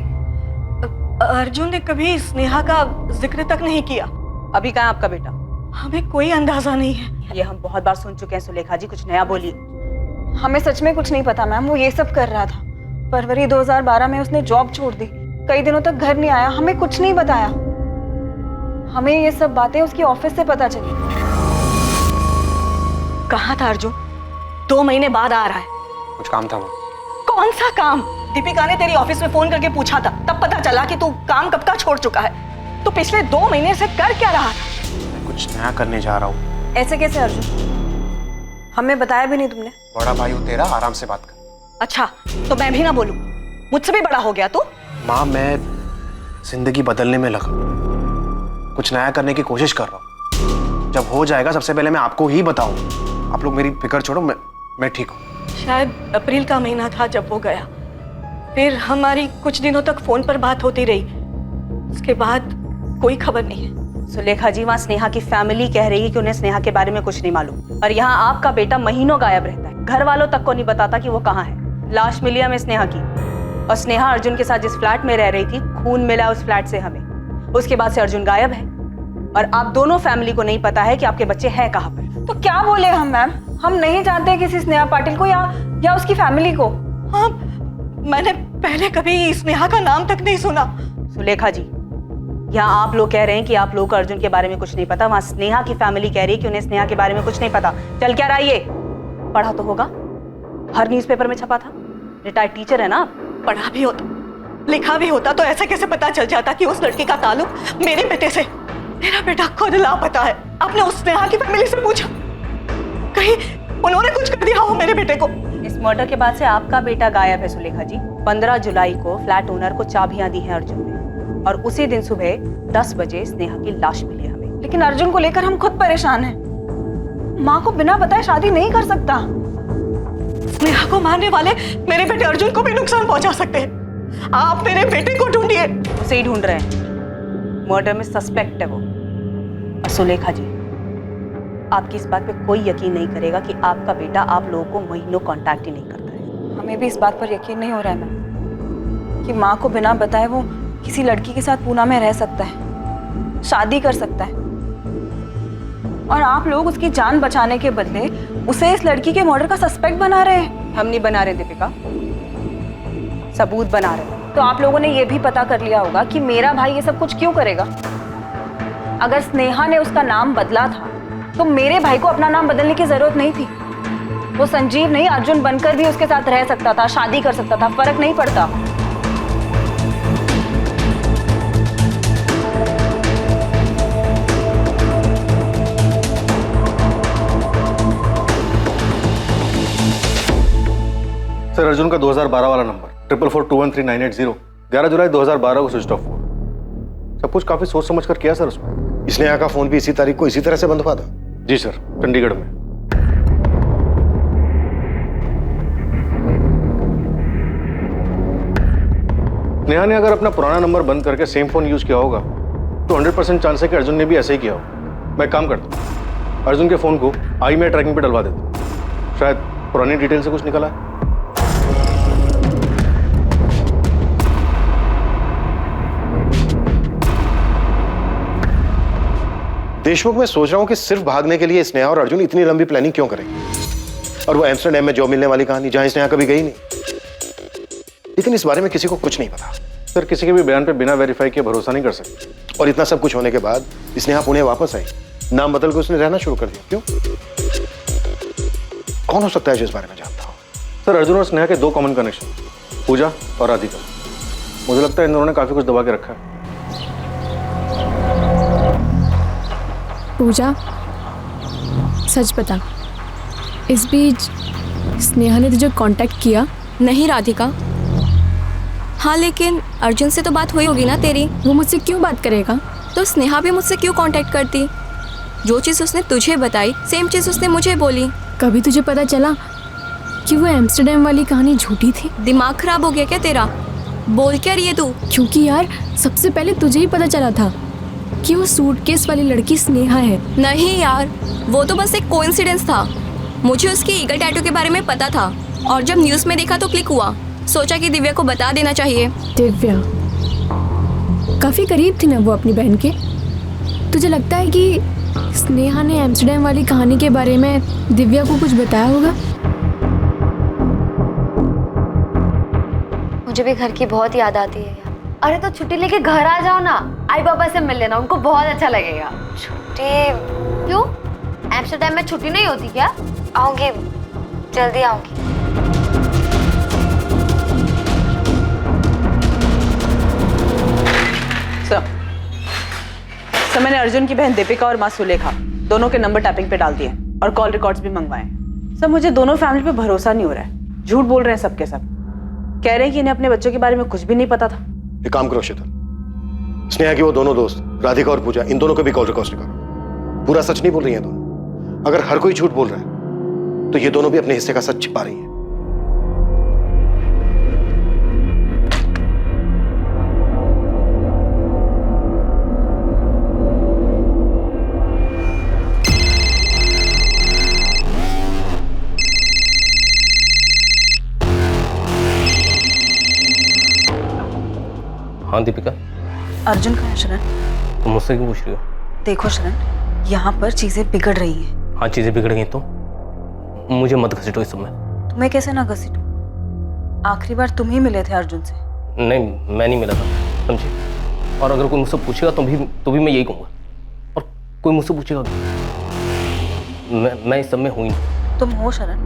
अर्जुन ने कभी स्नेहा का जिक्र तक नहीं किया। अभी कहाँ आपका बेटा? हमें कोई अंदाजा नहीं है। ये हम बहुत बार सुन चुके हैं। सुलेखा जी कुछ नया बोलिए। हमें सच में कुछ नहीं पता मैम, वो ये सब कर रहा था। फरवरी 2012 में उसने जॉब छोड़ दी, कई दिनों तक घर नहीं आया, हमें कुछ नहीं बताया। हमें ये सब बातें उसकी ऑफिस से पता चली। कहाँ था अर्जुन? 2 महीने बाद आ रहा है। कुछ काम था वहाँ। कौन सा काम? दीपिका ने तेरी ऑफिस में फोन करके पूछा था, तब पता चला कि तू काम कब का छोड़ चुका है। तो पिछले 2 महीने से कर क्या रहा था? मैं कुछ नया करने जा रहा हूँ। ऐसे कैसे अर्जुन? हमें बताया भी नहीं तुमने। बड़ा भाई हो तेरा, आराम से बात कर। अच्छा, तो मैं भी ना बोलूं? मुझसे भी बड़ा हो गया तू? माँ, मैं जिंदगी बदलने में लगा, कुछ नया करने की कोशिश कर रहा हूँ। जब हो जाएगा सबसे पहले मैं आपको ही बताऊँ। आप लोग मेरी फिक्र छोड़ो, मैं ठीक हूँ। शायद अप्रैल का महीना था जब वो गया। फिर हमारी कुछ दिनों तक फोन पर बात होती रही, उसके बाद कोई खबर नहीं है। सुलेखा जी, वहाँ स्नेहा की फैमिली कह रही है कि उन्हें स्नेहा के बारे में कुछ नहीं मालूम, और यहाँ आपका बेटा महीनों गायब रहता है। घर वालों तक को नहीं बताता कि वो कहाँ है। लाश मिली हमें स्नेहा की, और स्नेहा अर्जुन के साथ जिस फ्लैट में रह रही थी, खून मिला उस फ्लैट से हमें। उसके बाद से अर्जुन गायब है, और आप दोनों फैमिली को नहीं पता है कि आपके बच्चे हैं कहाँ पर। तो क्या बोले हम मैम? हम नहीं जानते किसी स्नेहा पाटिल को या उसकी फैमिली को। हाँ, मैंने पहले कभी स्नेहा का नाम तक नहीं सुना। सुलेखा जी, यहाँ आप लोग कह रहे हैं कि आप लोगों को अर्जुन के बारे में कुछ नहीं पता, वहाँ स्नेहा की फैमिली कह रही है कि उन्हें स्नेहा के बारे में कुछ नहीं पता। चल क्या रहा ये? पढ़ा तो होगा, हर न्यूज़पेपर में छपा था। रिटायर्ड टीचर है ना आप? पढ़ा भी होता, लिखा भी होता तो ऐसा कैसे पता चल जाता कि उस लड़की का ताल्लुक मेरे बेटे से? मेरा बेटा खुद लापता है। आपने उस स्नेहा की फैमिली से पूछा? कहीं उन्होंने कुछ कर दिया हो मेरे बेटे को? इस मर्डर के बाद से आपका बेटा गायब है सुलेखा जी। 15 जुलाई को फ्लैट ओनर को चाबियां दी हैं अर्जुन ने, और उसी दिन सुबह 10 बजे स्नेहा की लाश मिली हमें। लेकिन अर्जुन को लेकर हम खुद परेशान हैं। माँ को बिना बताए शादी नहीं कर सकता। स्नेहा को मारने वाले मेरे बेटे अर्जुन को भी नुकसान पहुंचा सकते हैं। आप मेरे बेटे को ढूंढिए। उसे ही ढूंढ रहे हैं, मर्डर में सस्पेक्ट है वो। और सुलेखा जी, आपकी इस बात पे कोई यकीन नहीं करेगा कि आपका बेटा आप लोगों को महीनों कांटेक्ट ही नहीं करता है। हमें भी इस बात पर यकीन नहीं हो रहा है मैम कि माँ को बिना बताए वो किसी लड़की के साथ पूना में रह सकता है, शादी कर सकता है, और आप लोग उसकी जान बचाने के बदले उसे इस लड़की के मर्डर का सस्पेक्ट बना रहे हैं। हम नहीं बना रहे दीपिका, सबूत बना रहे हैं। तो आप लोगों ने ये भी पता कर लिया होगा कि मेरा भाई ये सब कुछ क्यों करेगा। अगर स्नेहा ने उसका नाम बदला था तो मेरे भाई को अपना नाम बदलने की जरूरत नहीं थी। वो संजीव नहीं अर्जुन बनकर भी उसके साथ रह सकता था, शादी कर सकता था, फर्क नहीं पड़ता। सर, अर्जुन का 2012 वाला नंबर 4442139880 11 जुलाई 2012 को स्विच ऑफ हुआ। सब कुछ काफी सोच समझ कर किया सर उसमें। स्नेहा का फोन भी इसी तारीख को इसी तरह से बंद हुआ था? जी सर, चंडीगढ़ में। नेहा ने अगर अपना पुराना नंबर बंद करके सेम फोन यूज किया होगा तो 100% चांस है कि अर्जुन ने भी ऐसे ही किया हो। मैं काम करता हूँ, अर्जुन के फोन को IMEI ट्रैकिंग पे डलवा देता हूँ, शायद पुरानी डिटेल से कुछ निकला है। देशमुख, मैं सोच रहा हूं कि सिर्फ भागने के लिए स्नेहा और अर्जुन इतनी लंबी प्लानिंग क्यों करेंगे? और वो एम्स्टरडैम में जॉब मिलने वाली कहानी जहां स्नेहा कभी गई नहीं। लेकिन इस बारे में किसी को कुछ नहीं पता। सर, किसी के भी बयान पे बिना वेरीफाई किए भरोसा नहीं कर सकते। और इतना सब कुछ होने के बाद स्नेहा पुणे वापस आई, नाम बदल के उसने रहना शुरू कर दिया। क्यों? कौन हो सकता है जो इस बारे में जानता हो? सर, अर्जुन और स्नेहा के 2 कॉमन कनेक्शन, पूजा और राधिका। मुझे लगता है इन दोनों ने काफी कुछ दबा के रखा है। पूजा, सच बता, इस बीच स्नेहा ने तुझे कांटेक्ट किया? नहीं राधिका। हाँ, लेकिन अर्जुन से तो बात हुई होगी ना तेरी। वो मुझसे क्यों बात करेगा? तो स्नेहा भी मुझसे क्यों कांटेक्ट करती? जो चीज़ उसने तुझे बताई सेम चीज़ उसने मुझे बोली। कभी तुझे पता चला कि वो एम्स्टरडैम वाली कहानी झूठी थी? दिमाग खराब हो गया क्या तेरा? बोल क्या रही है तू? क्योंकि यार सबसे पहले तुझे ही पता चला था कि वो सूटकेस वाली लड़की स्नेहा है। नहीं यार, वो तो बस एक कोइंसिडेंस था। मुझे उसके ईगल टैटू के बारे में पता था और जब न्यूज़ में देखा तो क्लिक हुआ। सोचा कि दिव्या को बता देना चाहिए। दिव्या काफी करीब थी ना वो अपनी बहन के। तुझे लगता है कि स्नेहा ने एम्स्टरडैम वाली कहानी के बारे में दिव्या को कुछ बताया होगा? मुझे भी घर की बहुत याद आती है यार। अरे तो छुट्टी लेके घर आ जाओ ना, आई पापा से मिल लेना, उनको बहुत अच्छा लगेगा। छुट्टी? क्यों? एम्स्टरडैम में छुट्टी नहीं होती क्या? आऊंगी, जल्दी आऊंगी। सर, मैंने अर्जुन की बहन दीपिका और माँ सुलेखा दोनों के नंबर टैपिंग पे डाल दिए और कॉल रिकॉर्ड्स भी मंगवाए। सर, मुझे दोनों फैमिली पे भरोसा नहीं हो रहा है। झूठ बोल रहे हैं सबके सब। कह रहे हैं कि इन्हें अपने बच्चों के बारे में कुछ भी नहीं पता था। एक काम करो शीतल, स्नेहा की वो दोनों दोस्त राधिका और पूजा, इन दोनों के भी कॉल रिकॉर्ड्स निकालो। पूरा सच नहीं बोल रही हैं दोनों। अगर हर कोई झूठ बोल रहा है तो ये दोनों भी अपने हिस्से का सच छिपा रही हैं। हाँ दीपिका। अर्जुन कहाँ है शरण? तुम मुझसे क्यों पूछ रही हो? देखो शरण, यहाँ पर चीजें बिगड़ रही हैं। हाँ, चीजें बिगड़ गई तो मुझे मत घसीटो इस समय। तुम्हें कैसे ना घसीटूं? आखिरी बार तुम ही मिले थे अर्जुन से। नहीं, मैं नहीं मिला था, समझी? और अगर कोई मुझसे पूछेगा तो भी मैं यही कहूँगा। और कोई मुझसे पूछेगा तो मैं इस सब में हूँ ही नहीं। तुम हो शरण,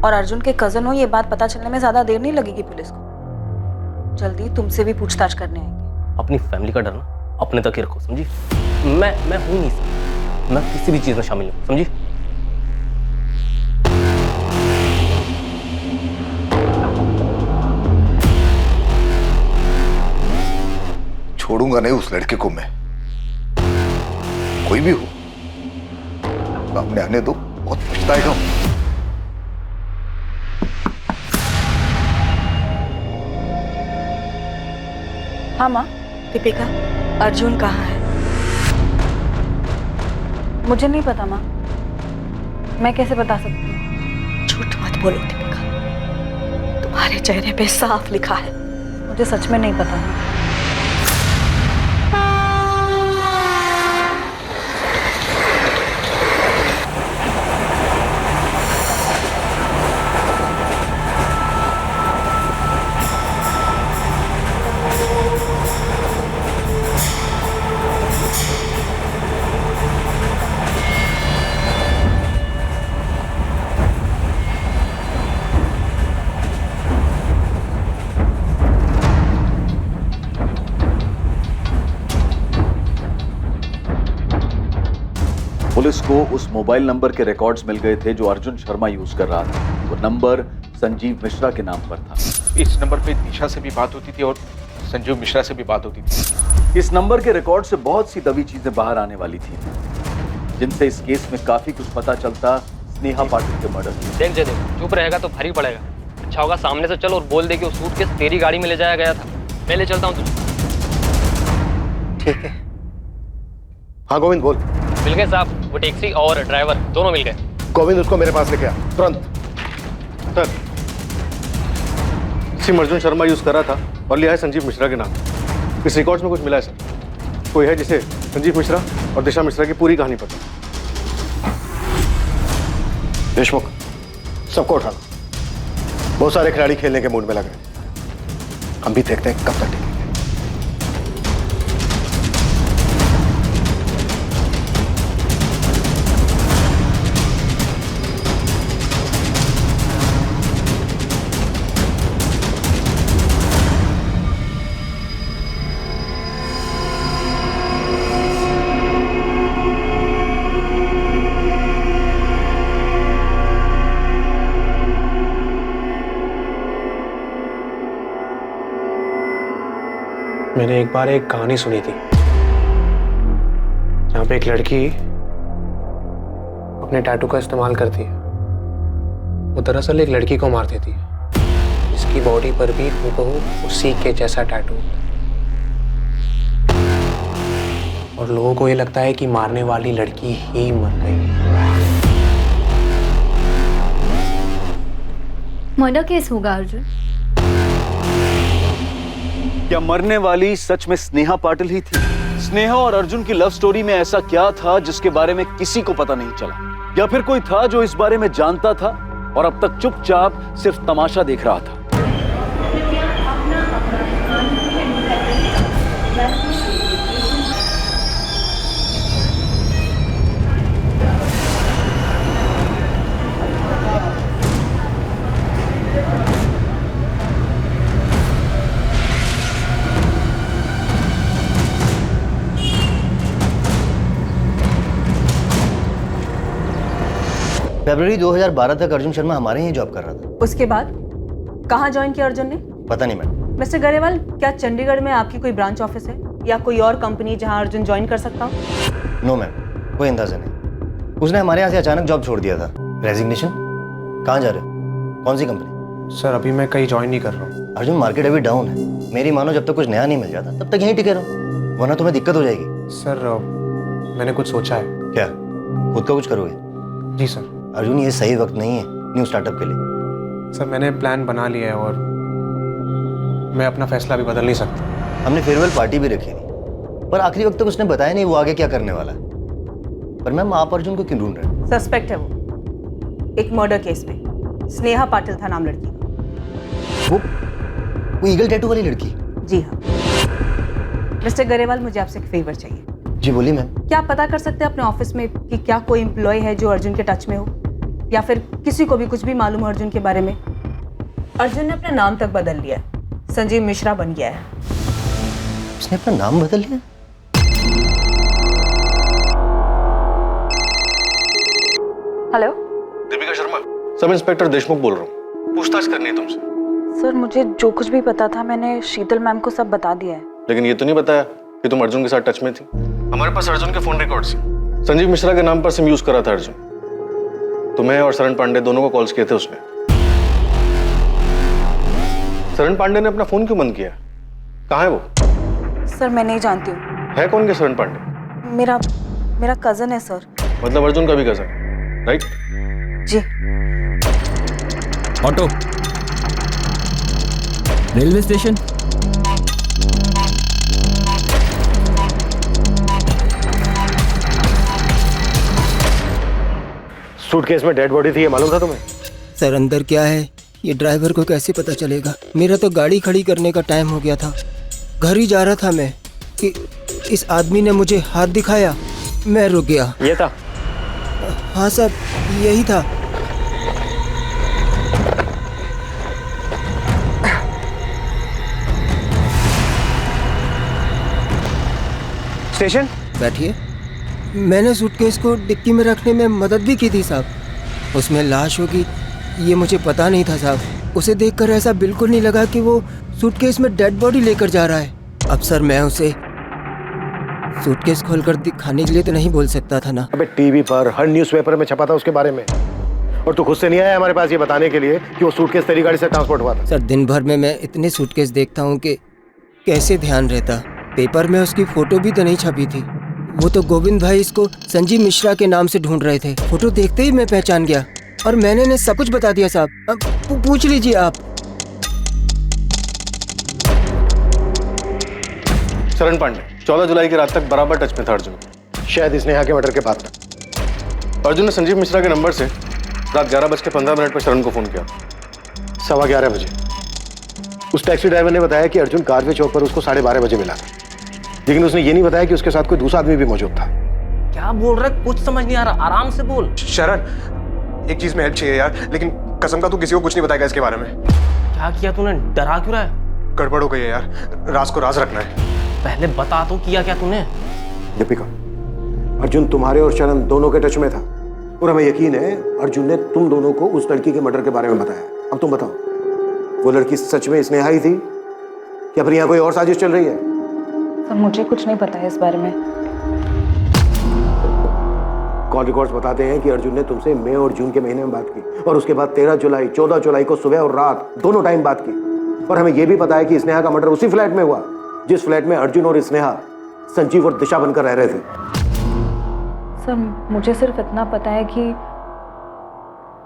और अर्जुन के कजन हो, ये बात पता चलने में ज्यादा देर नहीं लगेगी पुलिस को। जल्दी तुमसे भी पूछताछ करने आएंगे। अपनी फैमिली का डर ना अपने तक ही रखो, समझी? मैं हूँ नहीं सर, मैं किसी भी चीज में शामिल हूँ, समझी? छोड़ूंगा नहीं उस लड़के को मैं, कोई भी हो। सामने आने दो, बहुत पछताएगा। हाँ माँ। दीपिका, अर्जुन कहाँ है? मुझे नहीं पता माँ, मैं कैसे बता सकती हूँ? झूठ मत बोलो दीपिका, तुम्हारे चेहरे पे साफ लिखा है। मुझे सच में नहीं पता। पुलिस को उस मोबाइल नंबर के रिकॉर्ड्स मिल गए थे जो अर्जुन शर्मा यूज कर रहा था। वो नंबर संजीव मिश्रा के नाम पर था। इस नंबर पे दिशा से भी बात होती थी और संजीव मिश्रा से भी बात होती थी। इस नंबर के रिकॉर्ड से बहुत सी दबी चीजें बाहर आने वाली थी, जिनसे इस केस में काफी कुछ पता चलता स्नेहा पाटिल के मर्डर की। देख जय देख, चुप रहेगा तो भारी पड़ेगा। अच्छा होगा सामने से चल और बोल दे कि वो सूटकेस तेरी गाड़ी में ले जाया गया था। मैं ले चलता हूँ तुझे। ठीक है। हाँ गोविंद बोल। मिल गए साहब, वो टैक्सी और ड्राइवर दोनों मिल गए। गोविंद उसको मेरे पास लेके आ तुरंत। Sir SIM Arjun Sharma use कर रहा था और लिया है संजीव मिश्रा के नाम। इस रिकॉर्ड्स में कुछ मिला है सर। कोई है जिसे संजीव मिश्रा और दिशा मिश्रा की पूरी कहानी पता। देशमुख सबको उठाना। बहुत सारे खिलाड़ी खेलने के मूड में लग रहे हैं। हम भी देखते हैं कब तक टिकेंगे। मैंने एक बार एक कहानी सुनी थी जहाँ पे एक लड़की अपने टैटू का इस्तेमाल करती है। वो दरअसल एक लड़की को मार देती है जिसकी बॉडी पर भी हूबहू उसी के जैसा टैटू होता है और लोगों को ये लगता है कि मारने वाली लड़की ही मर गई। मर्डर केस होगा अर्जुन। क्या मरने वाली सच में स्नेहा पाटिल ही थी? स्नेहा और अर्जुन की लव स्टोरी में ऐसा क्या था जिसके बारे में किसी को पता नहीं चला? या फिर कोई था जो इस बारे में जानता था और अब तक चुपचाप सिर्फ तमाशा देख रहा था? फरवरी 2012 तक अर्जुन शर्मा हमारे यहाँ जॉब कर रहा था। उसके बाद कहाँ ज्वाइन किया अर्जुन ने? पता नहीं मैडम। मिस्टर गरेवाल, क्या चंडीगढ़ में आपकी कोई ब्रांच ऑफिस है या कोई और कंपनी जहाँ अर्जुन ज्वाइन कर सकता हो? नो मैम, कोई अंदाजा नहीं। उसने हमारे यहाँ से अचानक जॉब छोड़ दिया था। रेजिग्नेशन? कहाँ जा रहे हो? कौन सी कंपनी? सर अभी मैं कहीं ज्वाइन नहीं कर रहा हूँ। अर्जुन मार्केट अभी डाउन है। मेरी मानो जब तक कुछ नया नहीं मिल जाता तब तक यहीं टिके रहो, वरना तुम्हें दिक्कत हो जाएगी। सर मैंने कुछ सोचा है। क्या? खुद का कुछ करोगे? जी सर। अर्जुन ये सही वक्त नहीं है न्यू स्टार्टअप के लिए। सर मैंने प्लान बना लिया है और मैं अपना फैसला भी बदल नहीं सकता। हमने फेयरवेल पार्टी भी रखी थी पर आखिरी वक्त तक उसने बताया नहीं वो आगे क्या करने वाला है। पर मैम आप अर्जुन को क्यों ढूंढ रहे हैं? सस्पेक्ट है वो एक मर्डर केस में। स्नेहा पाटिल था नाम लड़की का। वो ईगल टैटू वाली लड़की? जी हाँ। मिस्टर गरेवाल, मुझे आपसे एक फेवर चाहिए। जी बोलिए मैम। क्या आप पता कर सकते हैं अपने ऑफिस में कि क्या कोई एम्प्लॉय है जो अर्जुन के टच में हो या फिर किसी को भी कुछ भी मालूम हो अर्जुन के बारे में? अर्जुन ने अपना नाम तक बदल लिया है, संजीव मिश्रा बन गया है। उसने अपना नाम बदल लिया? Hello Deepika Sharma, sub inspector Deshmukh बोल रहा हूँ। पूछताछ करनी है तुमसे। सर मुझे जो कुछ भी पता था मैंने शीतल मैम को सब बता दिया है। लेकिन ये तो नहीं बताया कि तुम अर्जुन के साथ टच में थी। हमारे पास अर्जुन के फोन रिकॉर्ड्स हैं। संजीव मिश्रा के नाम पर सिम यूज करा था अर्जुन। तुम्हें और शरण पांडे दोनों को कॉल्स किए थे उसने। शरण पांडे ने अपना फोन क्यों बंद किया? कहाँ है वो? सर मैं नहीं जानती हूँ। है कौन के शरण पांडे? मेरा कजन है सर। मतलब अर्जुन का भी कजन, राइट? जी। Auto, railway station. सूटकेस में डेड बॉडी थी, ये मालूम था तुम्हें? सर अंदर क्या है ये ड्राइवर को कैसे पता चलेगा? मेरा तो गाड़ी खड़ी करने का टाइम हो गया था। घर ही जा रहा था मैं कि इस आदमी ने मुझे हाथ दिखाया, मैं रुक गया। ये था? हाँ सर यही था। स्टेशन बैठिए। मैंने सूटकेस को डिक्की में रखने में मदद भी की थी साहब। उसमें लाश होगी ये मुझे पता नहीं था साहब। उसे देखकर ऐसा बिल्कुल नहीं लगा कि वो सूटकेस में डेड बॉडी लेकर जा रहा है। अब सर मैं उसे सूटकेस खोलकर दिखाने के लिए तो नहीं बोल सकता था ना। अबे टीवी पर हर न्यूज़पेपर में छपा था उसके बारे में, और तू खुद से नहीं आया हमारे पास ये बताने के लिए कि वो सूटकेस तेरी गाड़ी से ट्रांसपोर्ट हुआ था। सर दिन भर में मैं इतने सूटकेस देखता हूँ कि कैसे ध्यान रहता। पेपर में उसकी फोटो भी तो नहीं छपी थी। वो तो गोविंद भाई इसको संजीव मिश्रा के नाम से ढूंढ रहे थे। फोटो देखते ही मैं पहचान गया और मैंने इन्हें सब कुछ बता दिया साहब। अब पूछ लीजिए आप। शरण पांडे 14 जुलाई की रात तक बराबर टच में था अर्जुन, शायद स्नेहा के मर्डर के बाद तक। अर्जुन ने संजीव मिश्रा के नंबर से रात 11:15 पर शरण को फोन किया। 11:15 बजे उस टैक्सी ड्राइवर ने बताया कि अर्जुन कारवे चौक पर उसको 12:30 बजे मिला था, लेकिन उसने ये नहीं बताया कि उसके साथ कोई दूसरा आदमी भी मौजूद था। क्या बोल रहा है? कुछ समझ नहीं आ रहा, आराम से बोल। शरण एक चीज में हेल्प चाहिए यार, लेकिन कसम का तू किसी को कुछ नहीं बताएगा इसके बारे में। क्या किया तूने? डरा क्यों रहा है? गड़बड़ हो गई है यार, राज को राज रखना है। पहले बता तो किया क्या तूने? दीपिका, अर्जुन तुम्हारे और शरण दोनों के टच में था और हमें यकीन है अर्जुन ने तुम दोनों को उस लड़की के मर्डर के बारे में बताया। अब तुम बताओ, वो लड़की सच में स्नेहा ही थी कि अपनी यहाँ कोई और साजिश चल रही है? सर मुझे कुछ नहीं पता है इस बारे में। कॉल रिकॉर्ड्स बताते हैं कि अर्जुन ने तुमसे मई और जून के महीने में बात की और उसके बाद 13 जुलाई 14 जुलाई को सुबह और रात दोनों टाइम बात की। और हमें यह भी पता है कि स्नेहा का मर्डर उसी फ्लैट में हुआ जिस फ्लैट में अर्जुन और स्नेहा संजीव और दिशा बनकर रह रहे थे। सर मुझे सिर्फ इतना पता है कि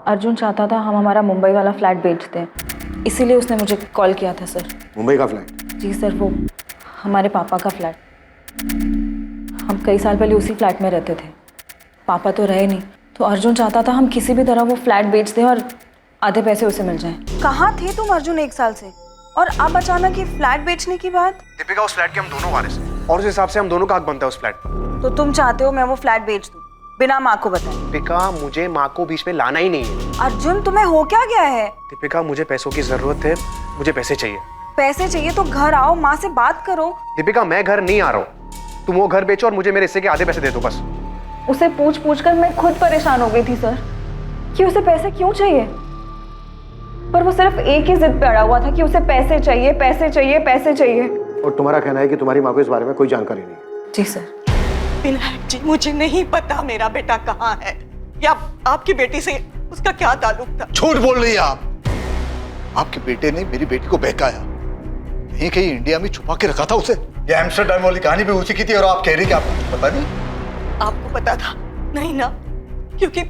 अर्जुन चाहता था हम हमारा मुंबई वाला फ्लैट बेच दें, इसीलिए उसने मुझे कॉल किया था सर। मुंबई का फ्लैट? जी सर, वो हमारे पापा का फ्लैट। हम कई साल पहले उसी फ्लैट में रहते थे। पापा तो रहे नहीं, तो अर्जुन चाहता था हम किसी भी तरह वो फ्लैट बेच दें और आधे पैसे उसे मिल जाएं। कहाँ थे तुम अर्जुन 1 साल से, और अब अचानक ये फ्लैट बेचने की बात? दीपिका उस फ्लैट के हम दोनों वारिस हैं और उस हिसाब से हम दोनों का हक बनता है उस फ्लैट पर। तो तुम चाहते हो मैं वो फ्लैट बेच दूं बिना माँ को बताए? दीपिका मुझे माँ को बीच में लाना ही नहीं है। अर्जुन तुम्हें हो क्या गया है? दीपिका मुझे पैसों की जरूरत है, मुझे पैसे चाहिए। पैसे चाहिए तो घर आओ, माँ से बात करो। दीपिका मैं घर नहीं आ रहा हूँ, तुम वो घर बेचो और मुझे मेरे हिस्से के आधे पैसे दे दो बस। उसे पूछ कर मैं खुद परेशान हो गई थी सर कि उसे पैसे क्यों चाहिए, पर वो सिर्फ एक ही जिद पे अड़ा हुआ था कि उसे पैसे चाहिए, पैसे चाहिए, पैसे चाहिए। और तुम्हारा कहना है कि तुम्हारी माँ को इस बारे में कोई जानकारी नहीं? जी सर। विनायक जी मुझे नहीं पता मेरा बेटा कहाँ है या आपकी बेटी से उसका क्या ताल्लुक था। झूठ बोल रही है आप। आपके बेटे ने मेरी बेटी को बहकाया, कहीं कहीं इंडिया में छुपा के रखा था उसे। ये एम्स्टर्डम वाली कहानी भी उसी की थी और आप कह रही कि आपको कुछ पता नहीं? आपको पता था? नहीं ना, क्योंकि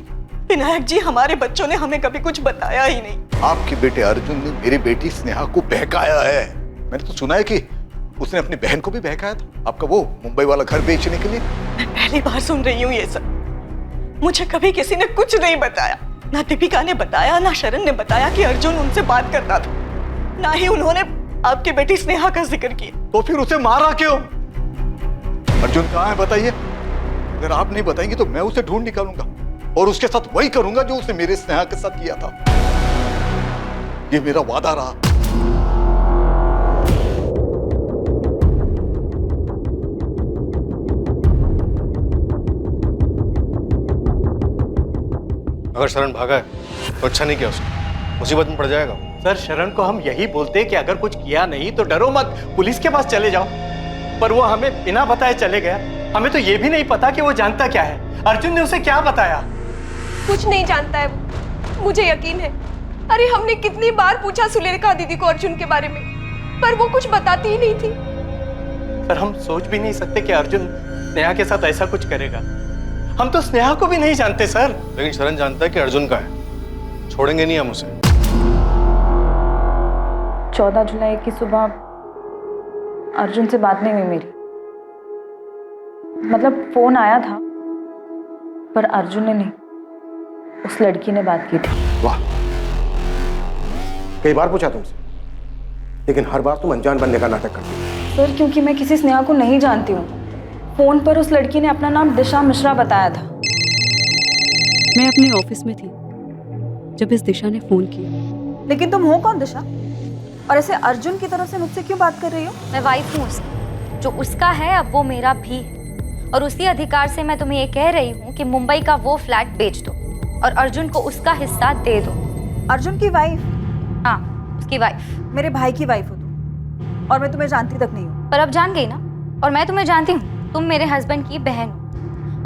विनायक जी हमारे बच्चों ने हमें कभी कुछ बताया ही नहीं। आपके बेटे अर्जुन ने मेरी बेटी स्नेहा को बहकाया है। मैंने तो सुना है कि उसने अपनी बहन को भी बहकाया था आपका वो मुंबई वाला घर बेचने के लिए। मैं पहली बार सुन रही हूँ ये सब। मुझे कभी किसी ने कुछ नहीं बताया, ना दीपिका ने बताया, ना शरण ने बताया कि अर्जुन उनसे बात करता था, ना ही उन्होंने आपकी बेटी स्नेहा का जिक्र किया। तो फिर उसे मारा क्यों? अर्जुन कहाँ है बताइए? अगर आप नहीं बताएंगे तो मैं उसे ढूंढ निकालूंगा और उसके साथ वही करूंगा जो उसने मेरे स्नेहा के साथ किया था। ये मेरा वादा रहा। अगर शरण भागा है तो अच्छा नहीं किया उसने, मुसीबत में पड़ जाएगा। सर शरण को हम यही बोलते कि अगर कुछ किया नहीं तो डरो मत, पुलिस के पास चले जाओ, पर वो हमें बिना बताए चले गया। हमें तो ये भी नहीं पता कि वो जानता क्या है। अर्जुन ने उसे क्या बताया? कुछ नहीं जानता है, मुझे यकीन है। अरे हमने कितनी बार पूछा सुलेखा दीदी को अर्जुन के बारे में, पर वो कुछ बताती ही नहीं थी। सर हम सोच भी नहीं सकते कि अर्जुन स्नेहा के साथ ऐसा कुछ करेगा। हम तो स्नेहा को भी नहीं जानते सर। लेकिन शरण जानता है कि अर्जुन का है, छोड़ेंगे नहीं हम उसे। 14 जुलाई की सुबह अर्जुन से बात नहीं हुई मेरी, मतलब फोन आया था पर अर्जुन ने नहीं, उस लड़की ने बात की थी। वाह, कई बार पूछा तुमसे, लेकिन हर बार तुम अनजान बनने का नाटक करती हो। सर क्योंकि मैं किसी स्नेहा को नहीं जानती हूँ। फोन पर उस लड़की ने अपना नाम दिशा मिश्रा बताया था। मैं अपने ऑफिस में थी जब इस दिशा ने फोन किया। लेकिन तुम हो कौन दिशा, और ऐसे अर्जुन की तरफ से मुझसे क्यों बात कर रही हो? मैं वाइफ हूँ उसकी, जो उसका है अब वो मेरा भी है, और उसी अधिकार से मैं तुम्हें ये कह रही हूँ कि मुंबई का वो फ्लैट बेच दो और अर्जुन को उसका हिस्सा दे दो। अर्जुन की वाइफ? हाँ, उसकी वाइफ। मेरे भाई की वाइफ हो तुम, और मैं तुम्हें जानती तक नहीं हूँ। पर अब जान गई ना, और मैं तुम्हें जानती हूँ, तुम मेरे हस्बैंड की बहन हो।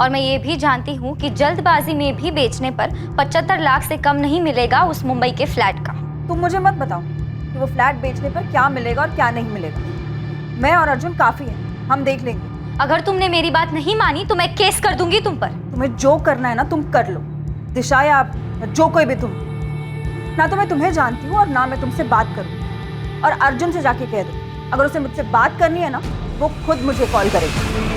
और मैं ये भी जानती हूँ कि जल्दबाजी में भी बेचने पर 75 लाख से कम नहीं मिलेगा उस मुंबई के फ्लैट का। तुम मुझे मत बताओ कि वो फ्लैट बेचने पर क्या मिलेगा और क्या नहीं मिलेगा। मैं और अर्जुन काफी हैं, हम देख लेंगे। अगर तुमने मेरी बात नहीं मानी तो मैं केस कर दूंगी तुम पर। तुम्हें जो करना है ना तुम कर लो, दिशा या जो कोई भी तुम। ना तो मैं तुम्हें जानती हूँ और ना मैं तुमसे बात करूँ। और अर्जुन से जाके कह दो, अगर उसे मुझसे बात करनी है ना वो खुद मुझे कॉल करेगा।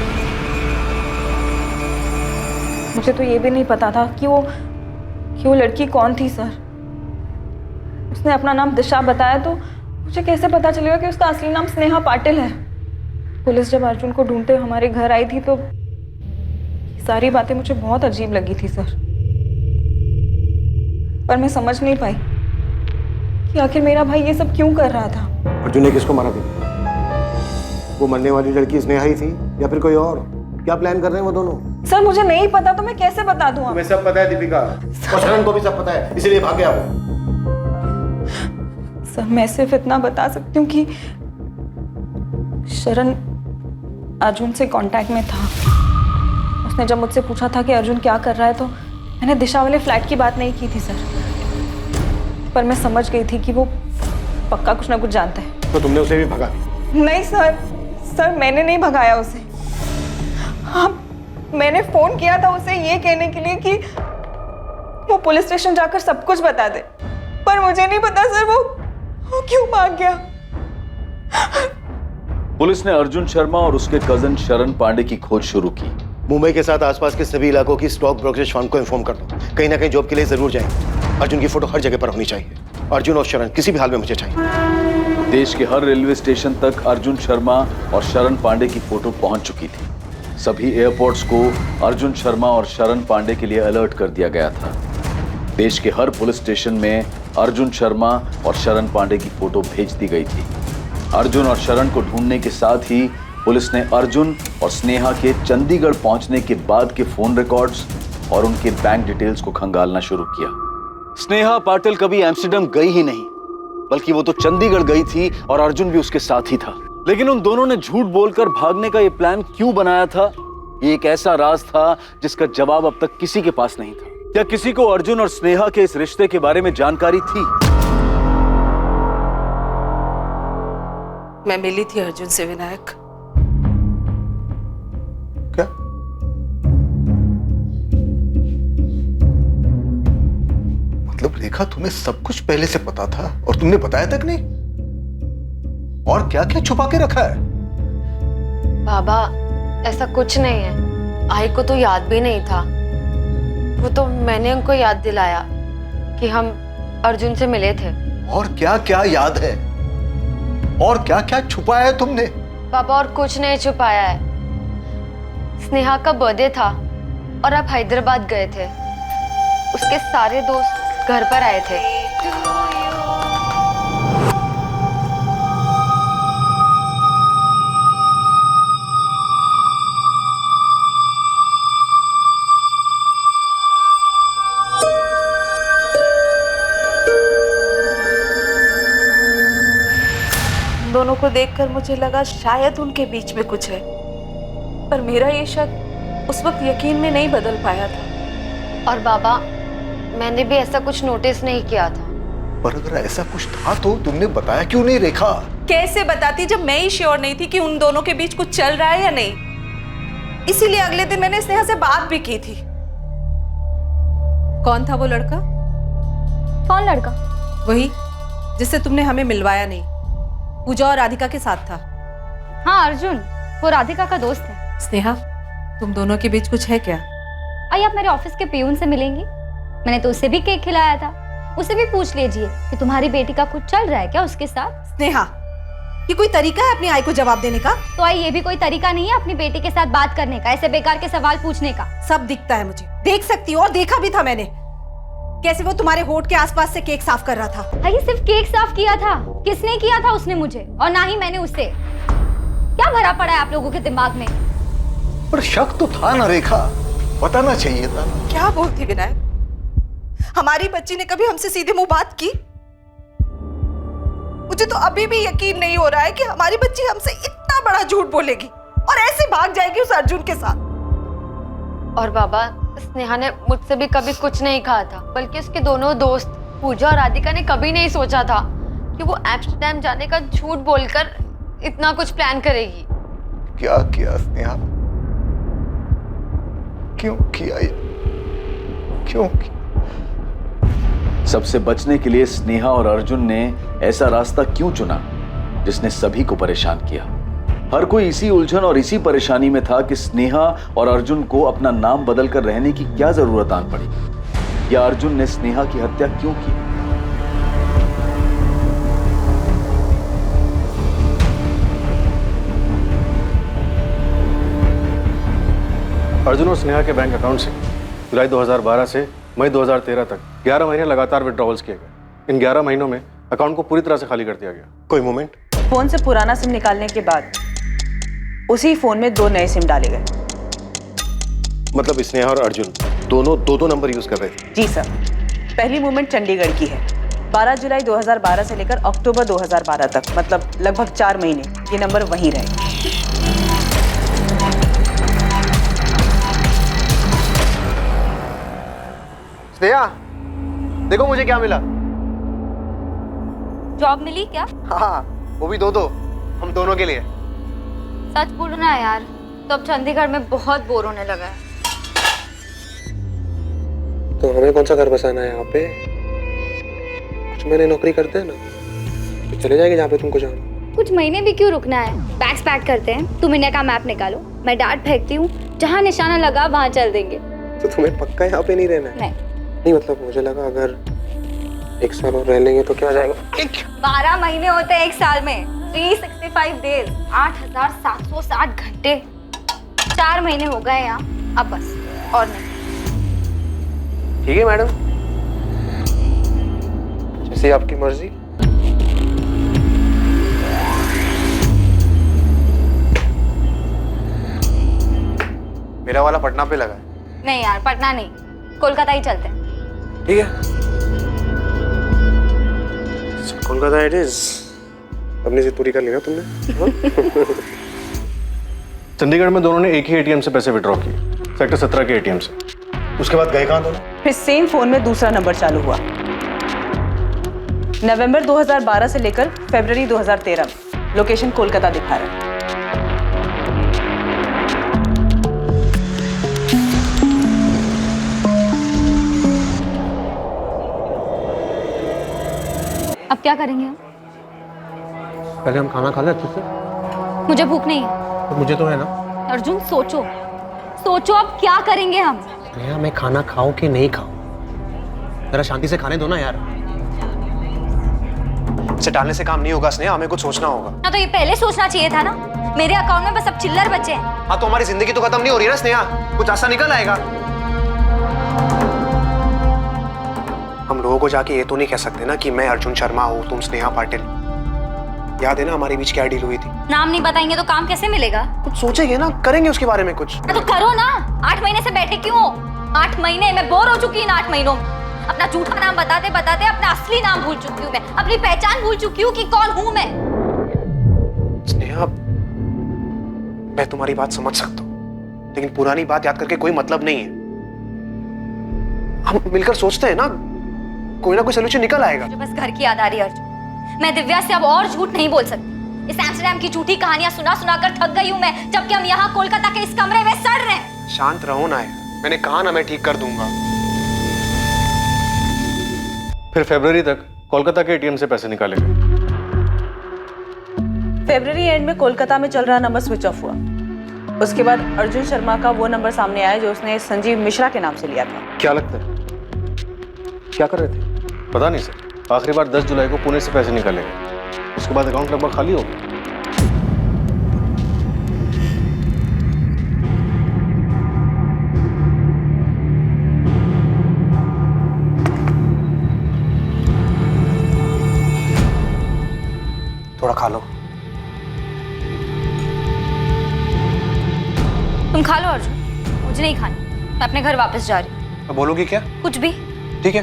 मुझे तो ये भी नहीं पता था कि वो लड़की कौन थी सर। उसने अपना नाम दिशा बताया तो मुझे कैसे पता चलेगा कि उसका असली नाम स्नेहा पाटिल है। पुलिस जब अर्जुन को ढूंढते हमारे घर आई थी तो सारी बातें मुझे बहुत अजीब लगी थी सर। पर मैं समझ नहीं पाई कि आखिर मेरा भाई ये सब क्यों कर रहा था। अर्जुन ने किसको मारा था? वो मरने वाली लड़की स्नेहा ही थी या फिर कोई और? क्या प्लान कर रहे हैं वो दोनों? सर मुझे नहीं पता तो मैं कैसे बता दूं? तुम्हें सब पता है दीपिका, और शरण को भी सब पता है, इसीलिए भाग गया वो। सर मैं सिर्फ इतना बता सकती हूँ कि शरण अर्जुन से कांटेक्ट में था। उसने जब मुझसे पूछा था कि अर्जुन क्या कर रहा है तो मैंने दिशा वाले फ्लैट की बात नहीं की थी सर। पर मैं समझ गई थी कि वो पक्का कुछ ना कुछ जानता है। तो तुमने उसे भी भगा दिया? नहीं सर मैंने नहीं भगाया उसे। हाँ, मैंने फोन किया था उसे ये कहने के लिए कि वो पुलिस स्टेशन जाकर सब कुछ बता दे। पर मुझे नहीं पता सर वो क्यों भाग गया। पुलिस ने अर्जुन शर्मा और उसके कजन शरण पांडे की खोज शुरू की। मुंबई के साथ आसपास के सभी इलाकों की स्टॉक ब्रोकरेज फर्म को इन्फॉर्म कर दो, कहीं ना कहीं जॉब के लिए जरूर जाएंगे। अर्जुन की फोटो हर जगह पर होनी चाहिए। अर्जुन और शरण किसी भी हाल में मुझे चाहिए। देश के हर रेलवे स्टेशन तक अर्जुन शर्मा और शरण पांडे की फोटो पहुंच चुकी थी। सभी एयरपोर्ट्स को अर्जुन शर्मा और शरण पांडे के लिए अलर्ट कर दिया गया था। देश के हर पुलिस स्टेशन में अर्जुन शर्मा और शरण पांडे की फोटो भेज दी गई थी। अर्जुन और शरण को ढूंढने के साथ ही पुलिस ने अर्जुन और स्नेहा के चंडीगढ़ पहुंचने के बाद के फोन रिकॉर्ड्स और उनके बैंक डिटेल्स को खंगालना शुरू किया। स्नेहा पाटिल कभी एम्स्टर्डम गई ही नहीं, बल्कि वो तो चंडीगढ़ गई थी और अर्जुन भी उसके साथ ही था। लेकिन उन दोनों ने झूठ बोलकर भागने का ये प्लान क्यों बनाया था, ये एक ऐसा राज था जिसका जवाब अब तक किसी के पास नहीं था। क्या किसी को अर्जुन और स्नेहा के इस रिश्ते के बारे में जानकारी थी? मैं मिली थी अर्जुन से विनायक। क्या? मतलब रेखा तुम्हें सब कुछ पहले से पता था और तुमने बताया तक नहीं? और क्या क्या छुपा के रखा है? बाबा ऐसा कुछ नहीं है, आई को तो याद भी नहीं था। वो तो मैंने उनको याद दिलाया कि हम अर्जुन से मिले थे। और क्या क्या याद है? और क्या क्या छुपाया है तुमने? पापा और कुछ नहीं छुपाया है। स्नेहा का बर्थडे था और आप हैदराबाद गए थे। उसके सारे दोस्त घर पर आए थे। दोनों को देखकर मुझे लगा शायद उनके बीच में कुछ है, पर मेरा ये शक उस वक्त यकीन में नहीं बदल पाया था। और बाबा मैंने भी ऐसा कुछ नोटिस नहीं किया था। पर अगर ऐसा कुछ था तो तुमने बताया क्यों नहीं रेखा? कैसे बताती जब मैं ही श्योर नहीं थी कि उन दोनों के बीच कुछ चल रहा है या नहीं। इसीलिए अगले दिन मैंने स्नेहा से बात भी की थी। कौन था वो लड़का? कौन लड़का? वही जिससे तुमने हमें मिलवाया नहीं, पूजा और राधिका के साथ था। हाँ अर्जुन, वो राधिका का दोस्त है। स्नेहा, तुम दोनों के बीच कुछ है क्या? आइए आप मेरे ऑफिस के पियून से मिलेंगी। मैंने तो उसे भी केक खिलाया था। उसे भी पूछ लीजिए कि तुम्हारी बेटी का कुछ चल रहा है क्या उसके साथ। स्नेहा, ये कोई तरीका है अपनी आई को जवाब देने का? तो आई ये भी कोई तरीका नहीं है अपनी बेटी के साथ बात करने का, ऐसे बेकार के सवाल पूछने का। सब दिखता है मुझे, देख सकती हो, और देखा भी था मैंने कैसे वो तुम्हारे होठ के आसपास से केक साफ कर रहा था। ये सिर्फ केक साफ किया था? किसने किया था? उसने मुझे, और ना ही मैंने उससे। क्या भरा पड़ा है आप लोगों के दिमाग में? पर शक तो था ना रेखा, बताना चाहिए था। क्या बोलती विनायक, हमारी बच्ची ने कभी हमसे सीधे मुंह बात की? मुझे तो अभी भी यकीन नहीं हो रहा है कि हमारी बच्ची हमसे इतना बड़ा झूठ बोलेगी और ऐसे भाग जाएगी उस अर्जुन के साथ। और बाबा, स्नेहा ने मुझसे भी कभी कुछ नहीं कहा था, बल्कि उसके दोनों दोस्त पूजा और राधिका ने कभी नहीं सोचा था कि वो एम्स्टर्डम जाने का झूठ बोलकर इतना कुछ प्लान करेगी। क्या किया स्नेहा? क्यों किया ये? क्यों किया? सबसे बचने के लिए स्नेहा और अर्जुन ने ऐसा रास्ता क्यों चुना जिसने सभी को परेशान किया? हर कोई इसी उलझन और इसी परेशानी में था कि स्नेहा और अर्जुन को अपना नाम बदलकर रहने की क्या जरूरत आन पड़ी, या अर्जुन ने स्नेहा की हत्या क्यों की? अर्जुन और स्नेहा के बैंक अकाउंट से जुलाई 2012 से मई 2013 तक 11 महीने लगातार विड्रॉवल्स किए गए। इन 11 महीनों में अकाउंट को पूरी तरह से खाली कर दिया गया। कोई मोमेंट? फोन से पुराना सिम निकालने के बाद उसी फोन में 2 नए सिम डाले गए। मतलब स्नेहा और अर्जुन दोनों दो नंबर यूज कर रहे थे? जी सर। पहली मूवमेंट चंडीगढ़ की है। 12 जुलाई 2012 से लेकर अक्टूबर 2012 तक, मतलब लगभग 4 महीने ये नंबर वहीं रहे। स्नेहा, देखो मुझे क्या मिला। जॉब मिली क्या? हाँ, वो भी दो हम दोनों के लिए। सच बोलो ना यार, तो अब चंडीगढ़ में बहुत बोर होने लगा है। तो हमें कौन सा घर बसाना है यहाँ पे? कुछ महीने नौकरी करते हैं ना, तो चले जाएंगे जहाँ पे तुमको जाना। कुछ महीने भी क्यों रुकना है? बैग्स पैक करते हैं, तुम इंडिया का मैप निकालो, मैं डार्ट फेंकती हूँ, जहाँ निशाना लगा वहाँ चल देंगे। तो तुम्हें पक्का यहाँ पे नहीं रहना है? नहीं मतलब मुझे लगा अगर 1 साल और रह लेंगे तो क्या हो जाएगा? 12 महीने होते हैं 1 साल में, 365 डेज, 8760 घंटे। 4 महीने हो गए यहाँ, अब बस और नहीं। ठीक है मैडम, जैसे आपकी मर्जी। मेरा वाला पटना पे लगा है। नहीं यार, पटना नहीं, कोलकाता ही चलते हैं। ठीक है, कोलकाता इट इज। अपनी जिद पूरी कर ली ना तुमने? चंडीगढ़ में दोनों ने एक ही एटीएम से पैसे विड्रॉ किए, सेक्टर 17 के एटीएम से। उसके बाद गए कहाँ दोनों? फिर सेम फोन में दूसरा नंबर चालू हुआ। नवंबर 2012 से लेकर फरवरी 2013 में लोकेशन कोलकाता दिखा रहा है। अब क्या करेंगे हम? पहले हम खाना खा लें अच्छे से। मुझे भूख नहीं है। तो मुझे तो है ना। अर्जुन सोचो, सोचो अब क्या करेंगे हम? भैया मैं खाना खाऊं कि नहीं खाऊं, जरा शांति से खाने दो ना यार। इसे टालने से काम नहीं होगा स्नेहा, हमें कुछ सोचना होगा। ना तो ये पहले सोचना चाहिए था ना। मेरे अकाउंट में बस अब चिल्लर बचे हैं। हाँ तो हमारी जिंदगी तो खत्म नहीं हो रही है ना स्नेहा, कुछ ऐसा निकल आएगा। हम लोगों को जाके ये तो नहीं कह सकते ना कि मैं अर्जुन शर्मा हूँ, तुम स्नेहा पाटिल। याद है ना हमारे बीच क्या डील हुई थी? नाम नहीं बताएंगे तो काम कैसे मिलेगा? कुछ सोचेंगे ना, करेंगे उसके बारे में कुछ। तो करो ना। 8 महीने से बैठे क्यों? 8 महीने मैं बोर हो चुकी हूँ। 8 महीनों में अपना झूठा नाम बताते बताते अपना असली नाम भूल चुकी हूँ। मैं अपनी पहचान भूल चुकी हूँ कि कौन हूँ मैं। स्नेहा, मैं तुम्हारी बात समझ सकता हूँ, लेकिन पुरानी बात याद करके कोई मतलब नहीं है। हम मिलकर सोचते हैं ना, कोई ना कोई सोल्यूशन निकल आएगा। मुझे बस घर की याद आ रही है अर्जुन। मैं दिव्या से अब और झूठ नहीं बोल सकती। इस एम्स्टर्डम की झूठी कहानियां सुना सुना कर थक गई हूँ मैं, जबकि हम यहाँ कोलकाता के इस कमरे में सड़ रहे हैं। शांत रहो ना यार, मैंने कहा ना मैं ठीक कर दूंगा। फिर फरवरी तक कोलकाता के एटीएम से पैसे निकाले गए। फरवरी एंड में कोलकाता में चल रहा नंबर स्विच ऑफ हुआ। उसके बाद अर्जुन शर्मा का वो नंबर सामने आया जो उसने संजीव मिश्रा के नाम से लिया था। क्या लगता है क्या कर रहे थे? पता नहीं सर, आखिरी बार 10 जुलाई को पुणे से पैसे निकाले गए, उसके बाद अकाउंट लगभग खाली हो गया। थोड़ा खा लो। तुम खा लो अर्जुन, मुझे नहीं खानी। मैं अपने घर वापस जा रही हूँ। तो बोलोगी क्या? कुछ भी। ठीक है,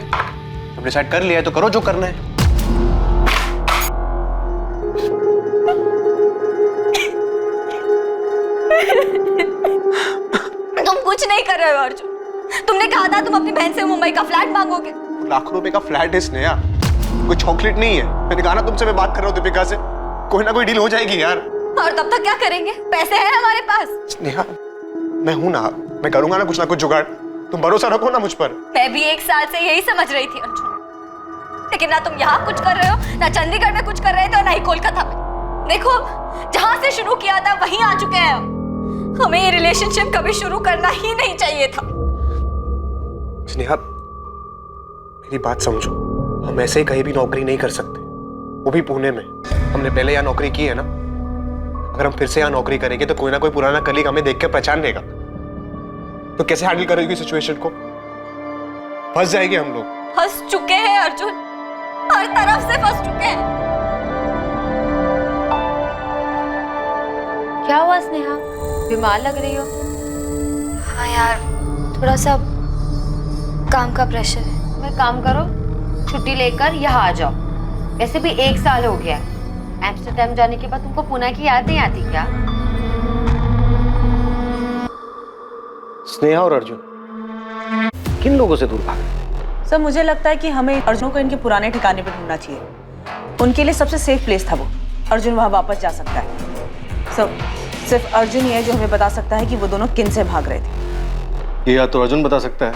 अब डिसाइड कर लिया है तो करो जो करना है। रहे हो अर्जुन? तुमने कहा था तुम अपनी बहन से मुंबई का फ्लैट मांगोगे। लाखों रुपए का फ्लैट है स्नेहा, कोई चॉकलेट नहीं है। मैंने कहा ना तुमसे, मैं बात कर रहा हूँ दीपिका से, कोई ना कोई डील हो जाएगी यार। और तब तक क्या करेंगे? पैसे हैं हमारे पास। स्नेहा, मैं हूं ना, मैं करूंगा ना कुछ जुगाड़। तुम भरोसा रखो ना मुझ पर। मैं भी 1 साल से यही समझ रही थी अर्जुन, लेकिन ना तुम यहाँ कुछ कर रहे हो, ना चंडीगढ़ में कुछ कर रहे थे, और ना ही कोलकाता में। देखो, जहां से शुरू किया था वहीं आ चुके हैं हम। हमें ये रिलेशनशिप कभी शुरू करना ही नहीं चाहिए था। स्नेहा, मेरी बात समझो, हम ऐसे ही कहीं भी नौकरी नहीं कर सकते, वो भी पुणे में। हमने पहले यहाँ नौकरी की है ना, अगर हम फिर से यहाँ नौकरी करेंगे तो कोई ना कोई पुराना कलीग हमें देख के पहचान लेगा। तो कैसे हैंडल करोगी सिचुएशन को? फंस जाएंगे हम लोग। फंस चुके हैं अर्जुन, हर तरफ से फंस चुके हैं। क्या हुआ स्नेहा, बीमार लग रही हो? हाँ यार, थोड़ा सा काम का प्रेशर है। तुम एक काम करो, छुट्टी लेकर यहाँ आ जाओ। वैसे भी 1 साल हो गया है। एम्स्टर्डम जाने के बाद तुमको पुणे की याद नहीं आती क्या? स्नेहा और अर्जुन किन लोगों से दूर भागे? सर, मुझे लगता है कि हमें अर्जुन को इनके पुराने ठिकाने पर ढूंढना चाहिए। उनके लिए सबसे सेफ प्लेस था वो। अर्जुन वहां वापस जा सकता है। सर, सिर्फ अर्जुन ही है जो हमें बता सकता है कि वो दोनों किन से भाग रहे थे। ये या तो अर्जुन बता सकता है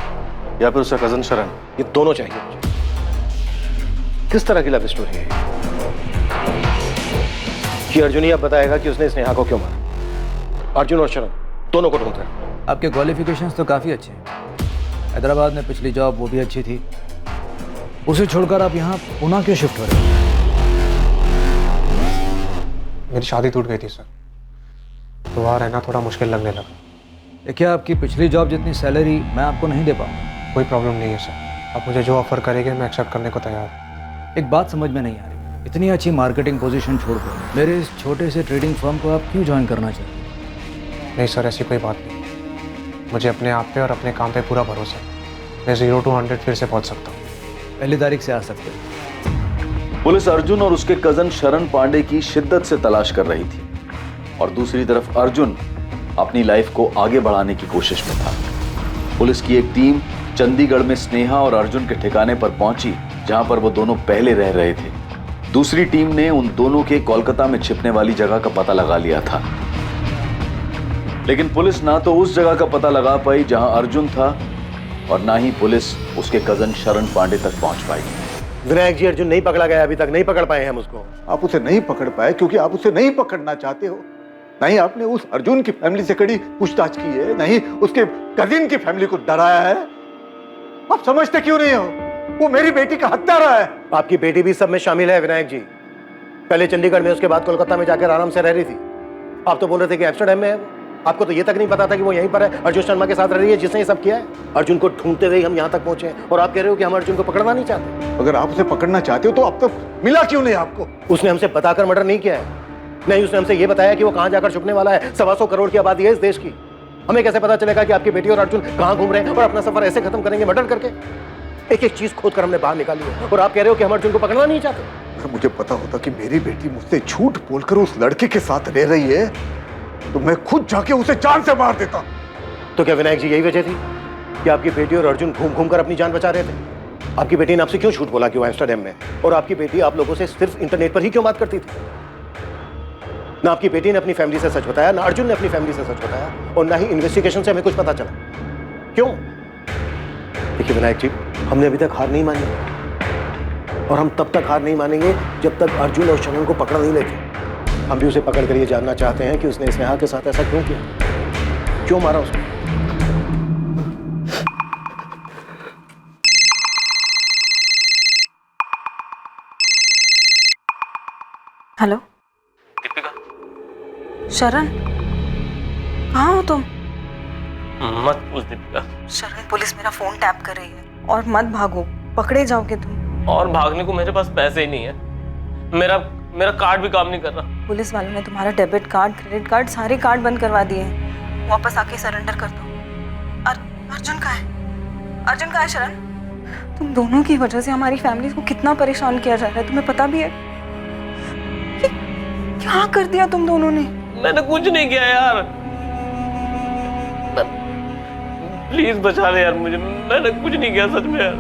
या फिर उसका कजन शरण। ये दोनों चाहिए मुझे। किस तरह की लव स्टोरी है कि अर्जुन ही अब बताएगा कि उसने स्नेहा को क्यों मारा? अर्जुन और शरण दोनों को ढूंढ रहे हैं। आपके क्वालिफिकेशंस तो काफ़ी अच्छे हैं। हैदराबाद में पिछली जॉब वो भी अच्छी थी, उसे छोड़कर आप यहाँ पुणे क्यों शिफ्ट हो रहे हो? मेरी शादी टूट गई थी सर, तो वहाँ रहना थोड़ा मुश्किल लगने लगा। देखिए, आपकी पिछली जॉब जितनी सैलरी मैं आपको नहीं दे पाऊंगा। कोई प्रॉब्लम नहीं है सर, आप मुझे जो ऑफर करेंगे मैं एक्सेप्ट करने को तैयार हूँ। एक बात समझ में नहीं आ रही, इतनी अच्छी मार्केटिंग पोजीशन छोड़कर मेरे इस छोटे से ट्रेडिंग फर्म को आप क्यों ज्वाइन करना चाहिए? नहीं सर, ऐसी कोई बात नहीं। मुझे अपने आप पे और अपने काम पे पूरा भरोसा है। मैं 0 to 100 फिर से पहुंच सकता हूँ। 1 तारीख से आ सकते हैं। पुलिस अर्जुन और उसके कजन शरण पांडे की शिद्दत से तलाश कर रही थी, और दूसरी तरफ अर्जुन अपनी लाइफ को आगे बढ़ाने की कोशिश में था। पुलिस की एक टीम चंडीगढ़ में स्नेहा और अर्जुन के ठिकाने पर पहुंची, जहां पर वो दोनों पहले रह रहे थे। दूसरी टीम ने उन दोनों के कोलकाता में छिपने वाली जगह का पता लगा लिया था, लेकिन पुलिस ना तो उस जगह का पता लगा पाई जहां अर्जुन था, और ना ही पुलिस उसके कजन शरण पांडे तक पहुंच पाई। विनायक जी, अर्जुन नहीं पकड़ा गया, अभी तक नहीं पकड़ पाए हम उसको। आप उसे नहीं पकड़ पाए क्योंकि आप उसे नहीं पकड़ना चाहते हो। नहीं आपने उस अर्जुन की फैमिली से कड़ी पूछताछ की है, नहीं उसके कजिन की फैमिली को डराया है। आप समझते क्यों नहीं हो? वो मेरी बेटी का हत्यारा है। आपकी बेटी भी सब में शामिल है विनायक जी। पहले चंडीगढ़ में, उसके बाद कोलकाता में जाकर आराम से रह रही थी। आप तो बोल रहे थे कि एम्स्टर्डम में है। आपको तो ये तक नहीं पता था कि वो यहीं पर है, अर्जुन शर्मा के साथ रह रही है, जिसने ये सब किया है। अर्जुन को ढूंढते हुए हम यहाँ तक पहुंचे हैं, और आप कह रहे हो कि हम अर्जुन को पकड़ना नहीं चाहते। अगर आप उसे पकड़ना चाहते हो तो अब तक मिला क्यों नहीं आपको? उसने हमसे बताकर मर्डर नहीं किया है। नहीं, उसने हमसे ये बताया कि वो कहाँ जाकर छुपने वाला है। 125 करोड़ की आबादी है इस देश की। हमें कैसे पता चलेगा कि आपकी बेटी और अर्जुन कहाँ घूम रहे हैं और अपना सफर ऐसे खत्म करेंगे मर्डर करके? एक एक चीज खोद कर हमने बाहर निकाली है, और आप कह रहे हो कि हम अर्जुन को पकड़ना नहीं चाहते। अगर मुझे पता होता कि मेरी बेटी मुझसे झूठ बोलकर उस लड़के के साथ रह रही है तो मैं खुद जाके उसे जान से मार देता। तो क्या विनायक जी यही वजह थी कि आपकी बेटी और अर्जुन घूम घूम कर अपनी जान बचा रहे थे? आपकी बेटी ने आपसे क्यों झूठ बोला कि वो एम्स्टर्डम में, और आपकी बेटी आप लोगों से सिर्फ इंटरनेट पर ही क्यों बात करती थी? ना आपकी बेटी ने अपनी फैमिली से सच बताया, ना अर्जुन ने अपनी फैमिली से सच बताया, और ना ही इन्वेस्टिगेशन से हमें कुछ पता चला। क्यों? देखिए विनायक जी, हमने अभी तक हार नहीं मानी, और हम तब तक हार नहीं मानेंगे जब तक अर्जुन और शरण को पकड़ नहीं लेते। हम भी उसे पकड़ कर ये जानना चाहते हैं कि उसने स्नेहा के साथ ऐसा क्यों किया, क्यों मारा उसको। हेलो दीपिका। शरण, कहाँ हो तुम? मत पूछ दीपिका। शरण, पुलिस मेरा फोन टैप कर रही है, और मत भागो, पकड़े जाओगे तुम। और भागने को मेरे पास पैसे ही नहीं है। मेरा कार्ड भी काम नहीं कर रहा। पुलिस वालों ने तुम्हारा डेबिट कार्ड, क्रेडिट कार्ड, सारे कार्ड बंद करवा दिए हैं। वापस आके सरेंडर कर दो। अर्जुन कहाँ है? अर्जुन कहाँ है शरण? तुम दोनों की वजह से हमारी फैमिली को कितना परेशान किया जा रहा है, तुम्हें पता भी है? क्या कर दिया तुम दोनों ने? मैंने कुछ नहीं किया यार। प्लीज बचा ले यार मुझे, मैंने कुछ नहीं किया सच में यार।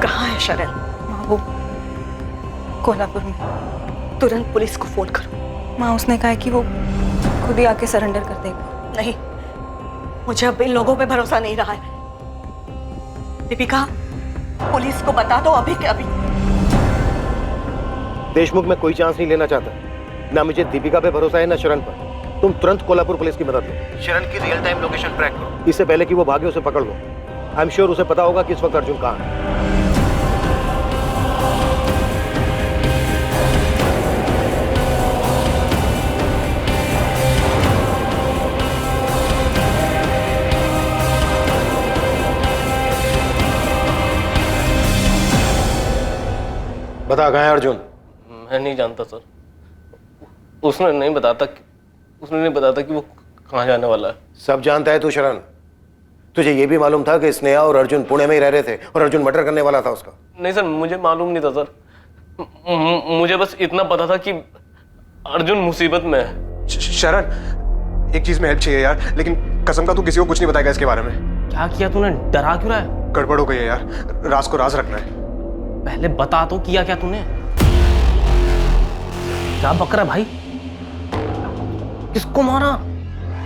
कहाँ है शरण? माँ वो कोल्हापुर में। तुरंत पुलिस को फोन करो। माँ उसने कहा है कि वो खुद ही आके सरेंडर कर देगा। नहीं, मुझे अब इन लोगों पे भरोसा नहीं रहा है। दीपिका, पुलिस को बता दो अभी के अभी। देशमुख में कोई चांस नहीं लेना चाहता। ना मुझे दीपिका पे भरोसा है ना शरण पर। तुम तुरंत कोल्हापुर पुलिस की मदद लो। शरण की रियल टाइम लोकेशन ट्रैक करो। इससे पहले कि वो भागे उसे पकड़ लो। आई एम श्योर उसे पता होगा कि इस वक्त अर्जुन कहाँ है। बता कहाँ है अर्जुन? मैं नहीं जानता सर। उसने नहीं बताता कि वो कहाँ जाने वाला है। सब जानता है तू शरण। तुझे ये भी मालूम था कि स्नेहा और अर्जुन पुणे में ही रह रहे थे और अर्जुन मर्डर करने वाला था उसका? नहीं सर, मुझे मालूम नहीं था सर। मुझे बस इतना पता था कि अर्जुन मुसीबत में है। शरण, एक चीज में हेल्प चाहिए यार, लेकिन कसम का तू किसी को कुछ नहीं बताएगा इसके बारे में। क्या किया तूने? डरा क्यों रहा है? गड़बड़ हो गई है यार, राज को राज रखना है। पहले बता तो, किया क्या तूने? क्या बक रहा है भाई? किसको मारा?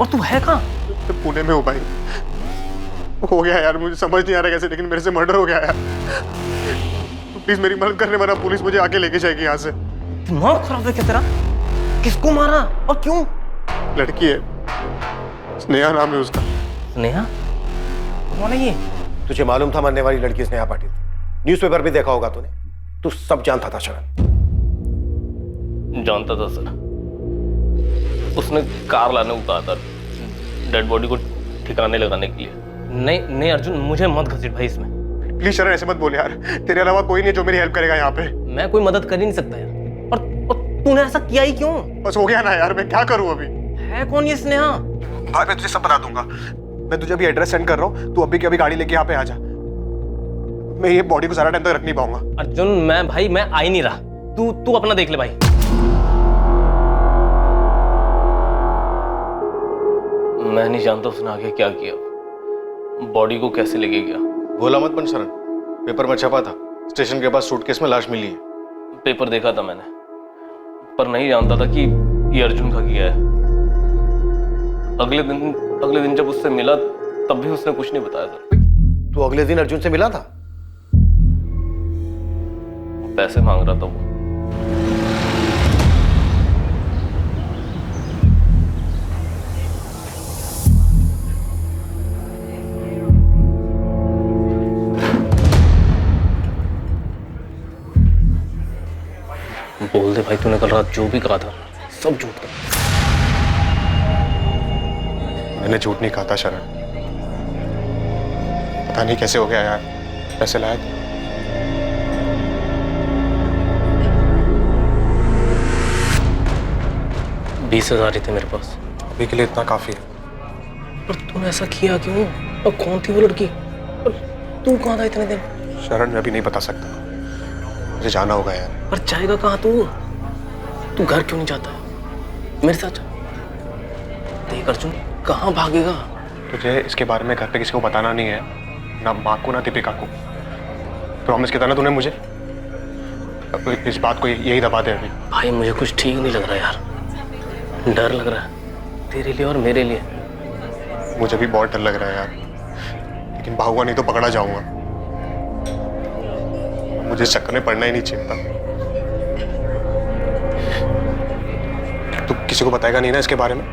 और तू है कहाँ? पुणे में हो भाई। हो गया यार, मुझे समझ नहीं आ रहा कैसे, लेकिन मेरे से मर्डर हो गया यार। तू प्लीज मेरी मदद करने वाला, पुलिस मुझे आके लेके जाएगी यहाँ से। दिमाग खराब है क्या तेरा? किसको मारा और क्यों? लड़की है, स्नेहा नाम है उसका। स्नेहा? कौन है ये? तुझे मालूम था मरने वाली लड़की स्नेहा पाटिल? न्यूज़पेपर भी देखा होगा तूने। तू सब जानता था शरण। जानता था सर। उसने कार लाने को कहा था डेड बॉडी को ठिकाने लगाने के लिए। नहीं अर्जुन, मुझे मत घसीट भाई इसमें। प्लीज शरण, ऐसे मत बोल यार। तेरे अलावा कोई नहीं है जो मेरी हेल्प करेगा यहाँ पे। मैं कोई मदद कर ही नहीं सकता यार। और तूने ऐसा किया ही क्यों? बस हो गया ना यार, मैं क्या करूँ अभी? है कौन ये स्नेहा? भाई मैं तुझे सब बता दूंगा। मैं तुझे अभी एड्रेस सेंड कर रहा हूँ, तू अभी की अभी गाड़ी लेके यहाँ पे आ जा। मैं ये बॉडी को सारा टाइम तक रख नहीं पाऊंगा। अर्जुन, मैं आ ही नहीं रहा। तू अपना देख ले भाई। मैं नहीं जानता उसने आगे क्या किया, बॉडी को कैसे लेके गया। भोला मत बन शरण, पेपर में छपा था स्टेशन के पास सूटकेस में लाश मिली है। पेपर देखा था मैंने, पर नहीं जानता था कि ये अर्जुन का किया है। अगले दिन जब उससे मिला तब भी उसने कुछ नहीं बताया सर। तू अगले दिन अर्जुन से मिला था? पैसे मांग रहा था वो। बोल दे भाई, तूने कल रात जो भी कहा था सब झूठ था। मैंने झूठ नहीं कहा था शरण। पता नहीं कैसे हो गया यार, पैसे लाया था। $20,000 थे मेरे पास। अभी के लिए इतना काफी है। पर तूने ऐसा किया क्यों? और कौन थी वो लड़की? और तू कहाँ था इतने दिन? शरण, मैं अभी नहीं बता सकता, मुझे जाना होगा यार। पर जाएगा कहाँ तू? तू घर क्यों नहीं जाता? मेरे साथ देख अर्जुन, कहाँ भागेगा? तुझे इसके बारे में घर पे किसी को बताना नहीं है, ना माँ को ना दीपिका को। प्रॉमिस किया था ना तूने मुझे। इस बात को यही दबा दे अभी। भाई मुझे कुछ ठीक नहीं लग रहा यार, डर लग रहा है तेरे लिए और मेरे लिए। मुझे भी बहुत डर लग रहा है यार, लेकिन भागूंगा नहीं तो पकड़ा जाऊंगा। मुझे इस चक्कर में पड़ना ही नहीं चाहिए था। तू किसी को बताएगा नहीं ना इसके बारे में?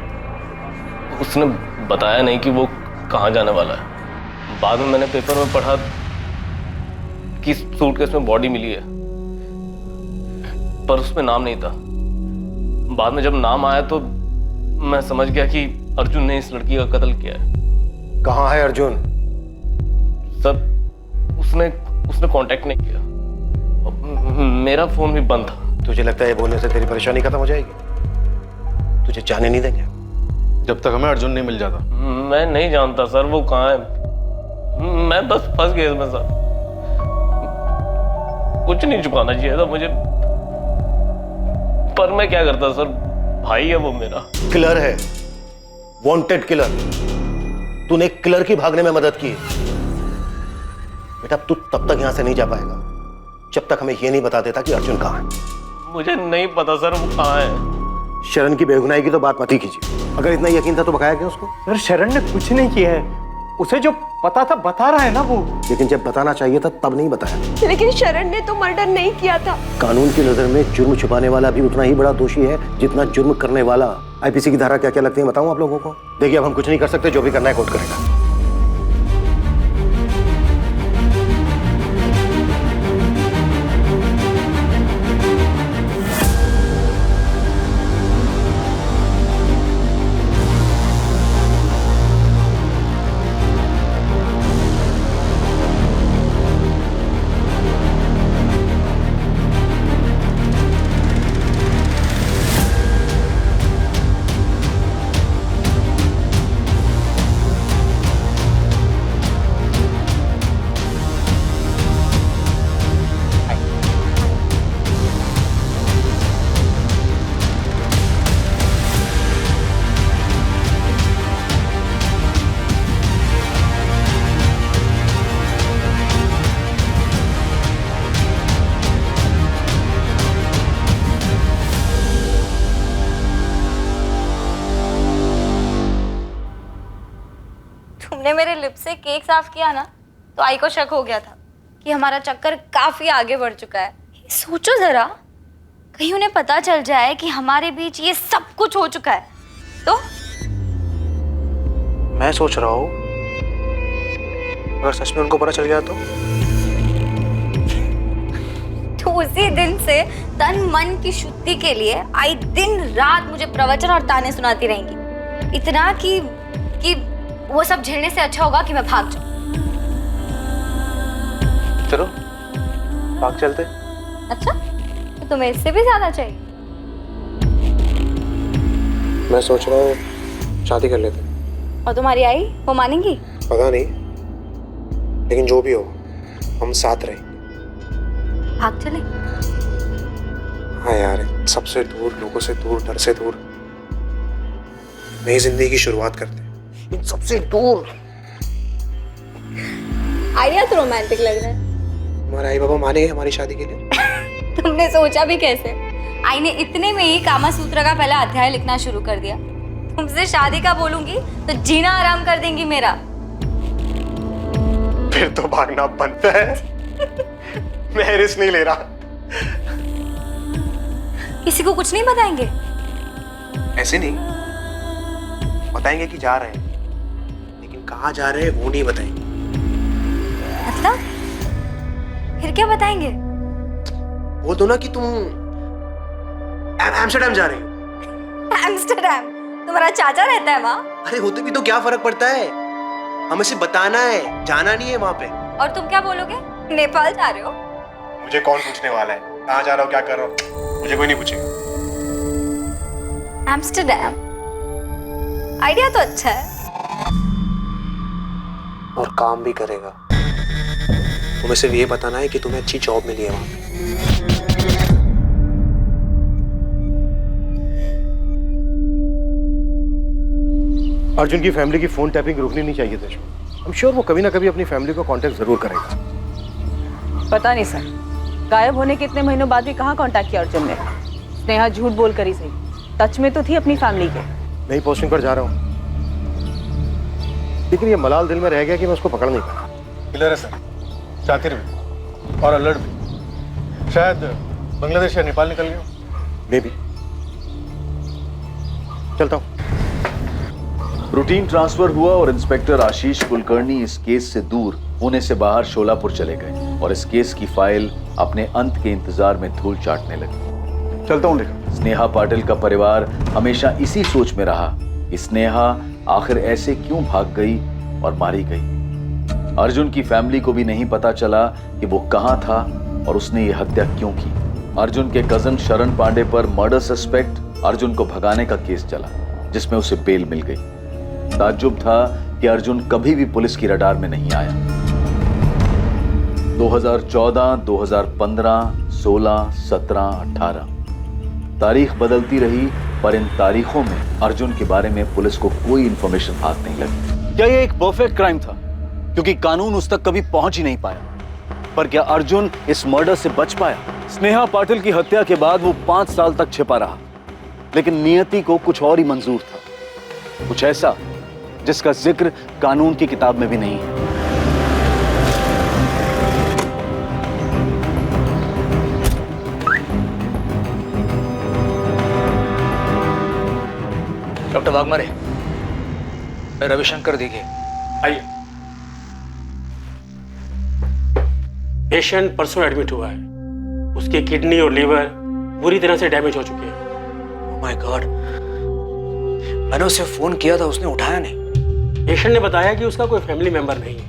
उसने बताया नहीं कि वो कहाँ जाने वाला है। बाद में मैंने पेपर में पढ़ा कि सूटकेस में बॉडी मिली है, पर उसमें नाम नहीं था। बाद में जब नाम आया तो मैं समझ गया कि अर्जुन ने इस लड़की का कत्ल किया है। कहाँ है अर्जुन? सर उसने कांटेक्ट नहीं किया। मेरा फोन भी बंद था। तुझे लगता है ये बोलने से तेरी परेशानी खत्म हो जाएगी? तुझे जाने नहीं देंगे जब तक हमें अर्जुन नहीं मिल जाता। मैं नहीं जानता सर वो कहाँ है। मैं बस फंस गया इसमें सर। कुछ नहीं छुपाना चाहिए था मुझे। पर मैं क्या करता सर, भाई है वो मेरा। किलर है, वांटेड किलर। तूने एक किलर की भागने में मदद की। बेटा तू तब तक यहां से नहीं जा पाएगा जब तक हमें यह नहीं बता देता कि अर्जुन कहां है। मुझे नहीं पता सर वो कहाँ है। शरण की बेगुनाही की तो बात मत ही कीजिए। अगर इतना यकीन था तो बकाया क्यों उसको? सर शरण ने कुछ नहीं किया है, उसे जो पता था बता रहा है ना वो। लेकिन जब बताना चाहिए था तब नहीं बताया। लेकिन शरण ने तो मर्डर नहीं किया था। कानून की नजर में जुर्म छुपाने वाला भी उतना ही बड़ा दोषी है जितना जुर्म करने वाला। आईपीसी की धारा क्या क्या लगती है बताऊं आप लोगों को? देखिए अब हम कुछ नहीं कर सकते, जो भी करना है कोर्ट करेगा। तुमने मेरे लिप से केक साफ किया ना, तो आई को शक हो गया था कि हमारा चक्कर काफी आगे बढ़ चुका है। सोचो जरा, कहीं उन्हें पता चल जाए कि हमारे बीच ये सब कुछ हो चुका है तो? मैं सोच रहा हूँ अगर सच में उनको पता चल गया तो उसी दिन से तन मन की शुद्धि के लिए आई दिन रात मुझे प्रवचन और ताने सुनाती रहेंगी। इतना कि वो सब झेलने से अच्छा होगा कि मैं भाग जाऊं। चलो भाग चलते। अच्छा, तो तुम्हें इससे भी ज्यादा चाहिए? मैं सोच रहा हूँ शादी कर लेते। और तुम्हारी आई वो मानेंगी? पता नहीं, लेकिन जो भी हो हम साथ रहेंगे। भाग चले? हाँ यार, सबसे दूर, लोगों से दूर, डर से दूर, नई जिंदगी की शुरुआत करते हैं। सबसे दूर। आइडिया तो रोमांटिक लग रहा है। हमारे आई बाबा मानेंगे हमारी शादी के लिए? तुमने सोचा भी कैसे? आई ने इतने में ही कामा सूत्र का पहला अध्याय लिखना शुरू कर दिया। तुमसे शादी का बोलूंगी तो जीना आराम कर देंगी मेरा। फिर तो भागना बनता है। मैं रिस्क नहीं ले रहा। किसी को कुछ नहीं बताएंगे? ऐसे नहीं बताएंगे कि जा रहे हैं, लेकिन कहाँ जा रहे हैं वो नहीं बताएंगे। मतलब फिर क्या बताएंगे? वो तो ना कि तुम एम्स्टर्डम जा रही हो। एम्स्टर्डम? तुम्हारा चाचा रहता है वहाँ? अरे होते भी तो क्या फर्क पड़ता है, हमें सिर्फ बताना है, जाना नहीं है वहाँ पे। और तुम क्या बोलोगे? नेपाल जा रहे हो? मुझे कौन पूछने वाला है कहाँ जा रहा हो, क्या कर रहा हो? मुझे कोई नहीं पूछेगा। एम्स्टर्डम आइडिया तो अच्छा है और काम भी करेगा। तुम्हें सिर्फ ये बताना है कि तुम्हें अच्छी जॉब मिली है वहाँ पे। अर्जुन की फैमिली की फोन टैपिंग रुकनी नहीं चाहिए थी। आई एम श्योर वो कभी ना कभी अपनी फैमिली को कांटेक्ट जरूर करेगा। पता नहीं सर, गायब होने के इतने महीनों बाद भी कहाँ कांटेक्ट किया अर्जुन ने। स्नेहा झूठ बोल कर ही सही, टच में तो थी अपनी फैमिली के। नई पोस्टिंग पर जा रहा हूँ, लेकिन ये मलाल दिल में रह गया कि मैं उसको पकड़ नहीं पाया। किलर है सर, शातिर भी और अलर्ट भी। शायद बांग्लादेश या नेपाल निकल गया। May be. चलता हूँ। रूटीन ट्रांसफर हुआ और इंस्पेक्टर आशीष कुलकर्णी इस केस से दूर, पुणे से बाहर शोलापुर चले गए और इस केस की फाइल अपने अंत के इंतजार में धूल चाटने लगी। चलता हूँ लेकर। स्नेहा पाटिल का परिवार हमेशा इसी सोच में रहा कि स्नेहा आखिर ऐसे क्यों भाग गई और मारी गई। अर्जुन की फैमिली को भी नहीं पता चला कि वो कहां था और उसने ये हत्या क्यों की। अर्जुन के कजन शरण पांडे पर मर्डर सस्पेक्ट अर्जुन को भगाने का केस चला, जिसमें उसे बेल मिल गई। ताज्जुब था कि अर्जुन कभी भी पुलिस की रडार में नहीं आया। 2014, 2015, 16, 17, 18 तारीख बदलती रही, पर इन तारीखों में अर्जुन के बारे में पुलिस को कोई इंफॉर्मेशन हाथ नहीं लगी। क्या ये एक परफेक्ट क्राइम था? क्योंकि कानून उस तक कभी पहुंच ही नहीं पाया। पर क्या अर्जुन इस मर्डर से बच पाया? स्नेहा पाटिल की हत्या के बाद वो 5 साल तक छिपा रहा, लेकिन नियति को कुछ और ही मंजूर था, कुछ ऐसा जिसका जिक्र कानून की किताब में भी नहीं है। डॉक्टर वाघमारे, रविशंकर देखिए। आइए। पेशेंट परसों एडमिट हुआ है। उसकी किडनी और लीवर बुरी तरह से डैमेज हो चुके हैं। ओह माय गॉड, मैंने उसे फोन किया था, उसने उठाया नहीं। पेशेंट ने बताया कि उसका कोई फैमिली मेंबर नहीं है।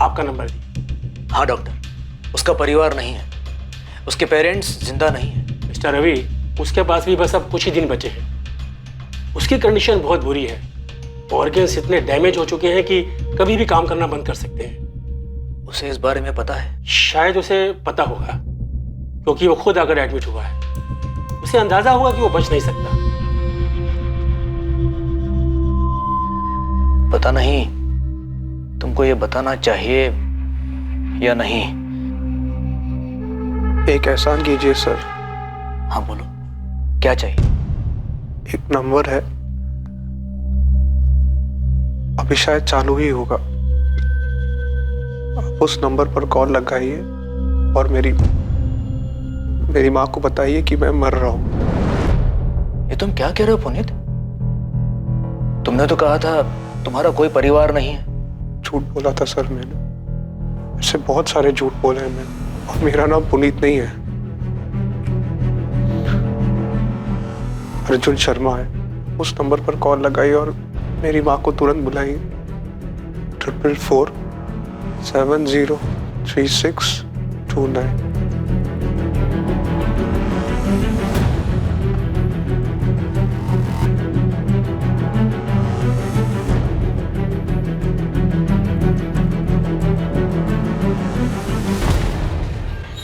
आपका नंबर दिए। हाँ डॉक्टर, उसका परिवार नहीं है, उसके पेरेंट्स जिंदा नहीं है। मिस्टर रवि, उसके पास भी बस अब कुछ ही दिन बचे हैं। उसकी कंडीशन बहुत बुरी है। ऑर्गन्स इतने डैमेज हो चुके हैं कि कभी भी काम करना बंद कर सकते हैं। उसे इस बारे में पता है? शायद उसे पता होगा, क्योंकि वो खुद आकर एडमिट हुआ है। उसे अंदाजा हुआ कि वो बच नहीं सकता। पता नहीं तुमको ये बताना चाहिए या नहीं। एक एहसान कीजिए सर। हाँ बोलो, क्या चाहिए? एक नंबर है, अभी शायद चालू ही होगा। आप उस नंबर पर कॉल लगाइए और मेरी माँ को बताइए कि मैं मर रहा हूं। ये तुम क्या कह रहे हो पुनीत? तुमने तो कहा था तुम्हारा कोई परिवार नहीं है। झूठ बोला था सर मैंने। ऐसे बहुत सारे झूठ बोले हैं मैंने, और मेरा नाम पुनीत नहीं है, अर्जुन शर्मा है। उस नंबर पर कॉल लगाइए और मेरी माँ को तुरंत बुलाइए। 444 703629।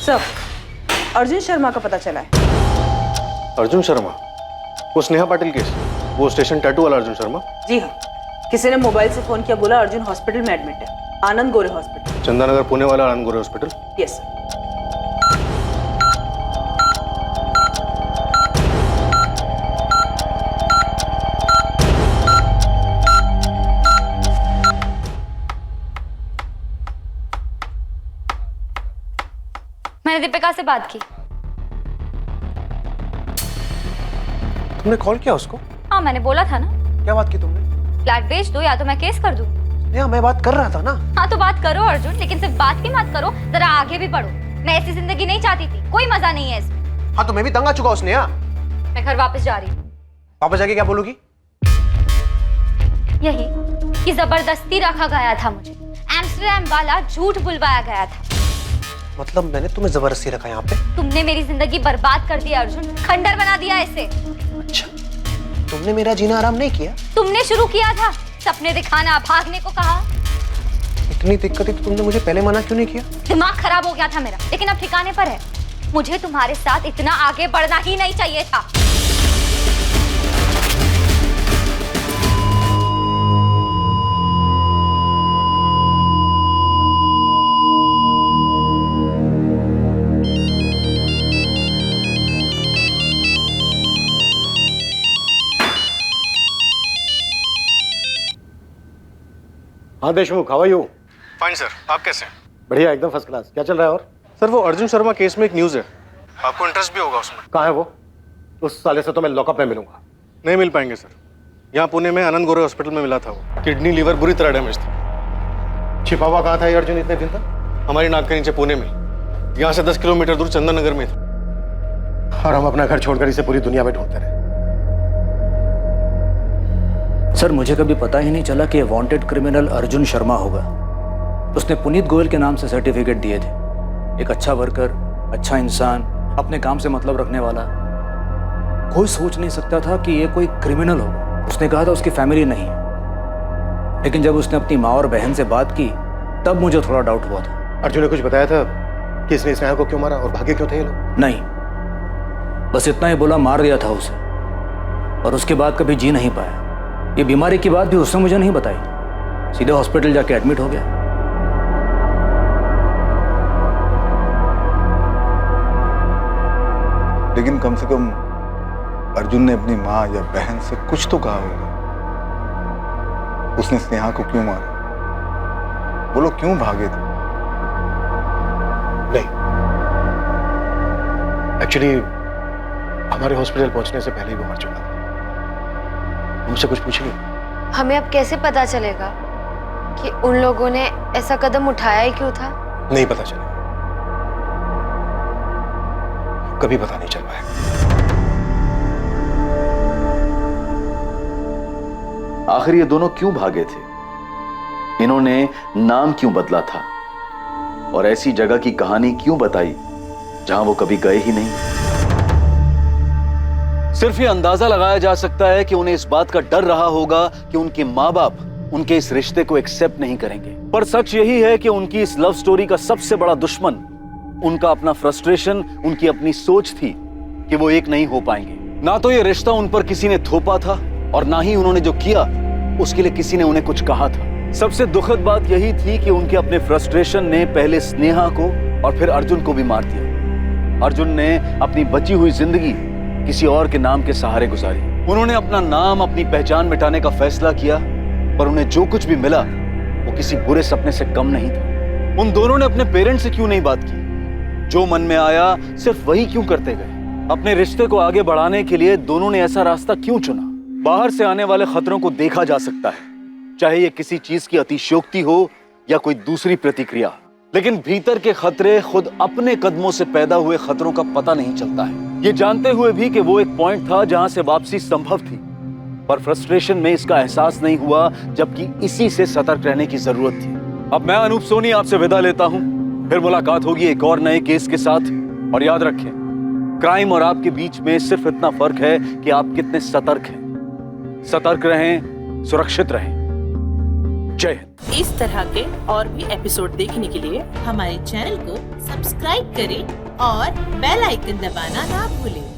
सर, अर्जुन शर्मा का पता चला है। अर्जुन शर्मा? वो स्नेहा पाटिल केस, वो स्टेशन टैटू वाला अर्जुन शर्मा? जी हाँ, किसी ने मोबाइल से फोन किया, बोला अर्जुन हॉस्पिटल में एडमिट है, आनंद गोरे हॉस्पिटल। चंदानगर पुणे वाला आनंद गोरे हॉस्पिटल? यस। मैंने दीपिका से बात की। तुमने कॉल किया उसको? हाँ मैंने बोला था ना। क्या बात की तुमने? फ्लैट बेच दो या तो मैं केस कर दूं। मैं बात कर रहा था ना। हाँ तो बात करो अर्जुन, लेकिन सिर्फ बात की मत करो, जरा आगे भी बढ़ो। मैं ऐसी जिंदगी नहीं चाहती थी, कोई मजा नहीं है इसमें। हाँ तो मैं भी तंग आ चुका हूँ स्नेहा। मैं घर वापस जा रही हूँ। वापस जाके क्या बोलूगी? यही कि जबरदस्ती रखा गया था मुझे, एम्स्टरडैम वाला झूठ बुलवाया गया था। मतलब मैंने तुम्हें जबरदस्ती रखा यहाँ पे? तुमने मेरी जिंदगी बर्बाद कर दिया अर्जुन, खंडर बना दिया इसे। अच्छा, तुमने मेरा जीना आराम नहीं किया? तुमने शुरू किया था, सपने दिखाना, भागने को कहा। इतनी दिक्कत है तो तुमने मुझे पहले मना क्यों नहीं किया? दिमाग खराब हो गया था मेरा, लेकिन अब ठिकाने पर है। मुझे तुम्हारे साथ इतना आगे बढ़ना ही नहीं चाहिए था। हाँ Deshmukh, how are you? Fine sir, आप कैसे हैं? बढ़िया, एकदम फर्स्ट क्लास। क्या चल रहा है? और सर वो अर्जुन शर्मा केस में एक न्यूज़ है, आपको इंटरेस्ट भी होगा उसमें। कहाँ है वो? उस साले से तो मैं लॉकअप में मिलूंगा। नहीं मिल पाएंगे सर। यहाँ पुणे में आनंद गोरे हॉस्पिटल में मिला था वो। किडनी लीवर बुरी तरह डैमेज थी। छिपा हुआ कहाँ था ये अर्जुन इतने दिन तक? हमारी नाक के नीचे पुणे में, यहाँ से 10 किलोमीटर दूर चंदननगर में था। और हम अपना घर छोड़कर इसे पूरी दुनिया में ढूंढते रहे। सर मुझे कभी पता ही नहीं चला कि वांटेड क्रिमिनल अर्जुन शर्मा होगा। उसने पुनीत गोयल के नाम से सर्टिफिकेट दिए थे। एक अच्छा वर्कर, अच्छा इंसान, अपने काम से मतलब रखने वाला। कोई सोच नहीं सकता था कि ये कोई क्रिमिनल होगा। उसने कहा था उसकी फैमिली नहीं है, लेकिन जब उसने अपनी माँ और बहन से बात की तब मुझे थोड़ा डाउट हुआ था। अर्जुन ने कुछ बताया था कि इसने स्नेहा को क्यों मारा और भागे क्यों थे ये लोग? नहीं, बस इतना ही बोला, मार दिया था उसे, और उसके बाद कभी जी नहीं पाया। ये बीमारी की बात भी उसने मुझे नहीं बताई, सीधे हॉस्पिटल जाके एडमिट हो गया। लेकिन कम से कम अर्जुन ने अपनी माँ या बहन से कुछ तो कहा होगा। उसने स्नेहा को क्यों मारा? वो लोग क्यों भागे थे? नहीं, एक्चुअली हमारे हॉस्पिटल पहुंचने से पहले ही वो मर चुका था। उनसे कुछ पूछिए। हमें अब कैसे पता चलेगा कि उन लोगों ने ऐसा कदम उठाया ही क्यों था? नहीं पता चलेगा, कभी पता नहीं चल पाएगा। आखिर ये दोनों क्यों भागे थे? इन्होंने नाम क्यों बदला था? और ऐसी जगह की कहानी क्यों बताई जहां वो कभी गए ही नहीं? सिर्फ ये अंदाजा लगाया जा सकता है कि उन्हें इस बात का डर रहा होगा कि उनके माँ बाप उनके इस रिश्ते को एक्सेप्ट नहीं करेंगे। पर सच यही है कि उनकी इस लव स्टोरी का सबसे बड़ा दुश्मन उनका अपना फ्रस्ट्रेशन, उनकी अपनी सोच थी कि वो एक नहीं हो पाएंगे। ना तो ये रिश्ता उन पर किसी ने थोपा था और ना ही उन्होंने जो किया उसके लिए किसी ने उन्हें कुछ कहा था। सबसे दुखद बात यही थी कि उनके अपने फ्रस्ट्रेशन ने पहले स्नेहा को और फिर अर्जुन को भी मार दिया। अर्जुन ने अपनी बची हुई जिंदगी किसी और के नाम के सहारे गुजारी। उन्होंने अपना नाम, अपनी पहचान मिटाने का फैसला किया, पर उन्हें जो कुछ भी मिला वो किसी बुरे सपने से कम नहीं था। उन दोनों ने अपने पेरेंट्स से क्यों नहीं बात की? जो मन में आया सिर्फ वही क्यों करते गए? अपने रिश्ते को आगे बढ़ाने के लिए दोनों ने ऐसा रास्ता क्यों चुना? बाहर से आने वाले खतरों को देखा जा सकता है, चाहे ये किसी चीज की अतिशयोक्ति हो या कोई दूसरी प्रतिक्रिया, लेकिन भीतर के खतरे खुद अपने कदमों से पैदा हुए खतरों का पता नहीं चलता है। ये जानते हुए भी कि वो एक पॉइंट था जहां से वापसी संभव थी, पर फ्रस्ट्रेशन में इसका एहसास नहीं हुआ, जबकि इसी से सतर्क रहने की जरूरत थी। अब मैं अनूप सोनी आपसे विदा लेता हूं, फिर मुलाकात होगी एक और नए केस के साथ। और याद रखें, क्राइम और आपके बीच में सिर्फ इतना फर्क है कि आप कितने सतर्क हैं। सतर्क रहें, सुरक्षित रहें। जय हिंद। इस तरह के और भी एपिसोड देखने के लिए हमारे चैनल को सब्सक्राइब करें और बेल आइकन दबाना ना भूलें।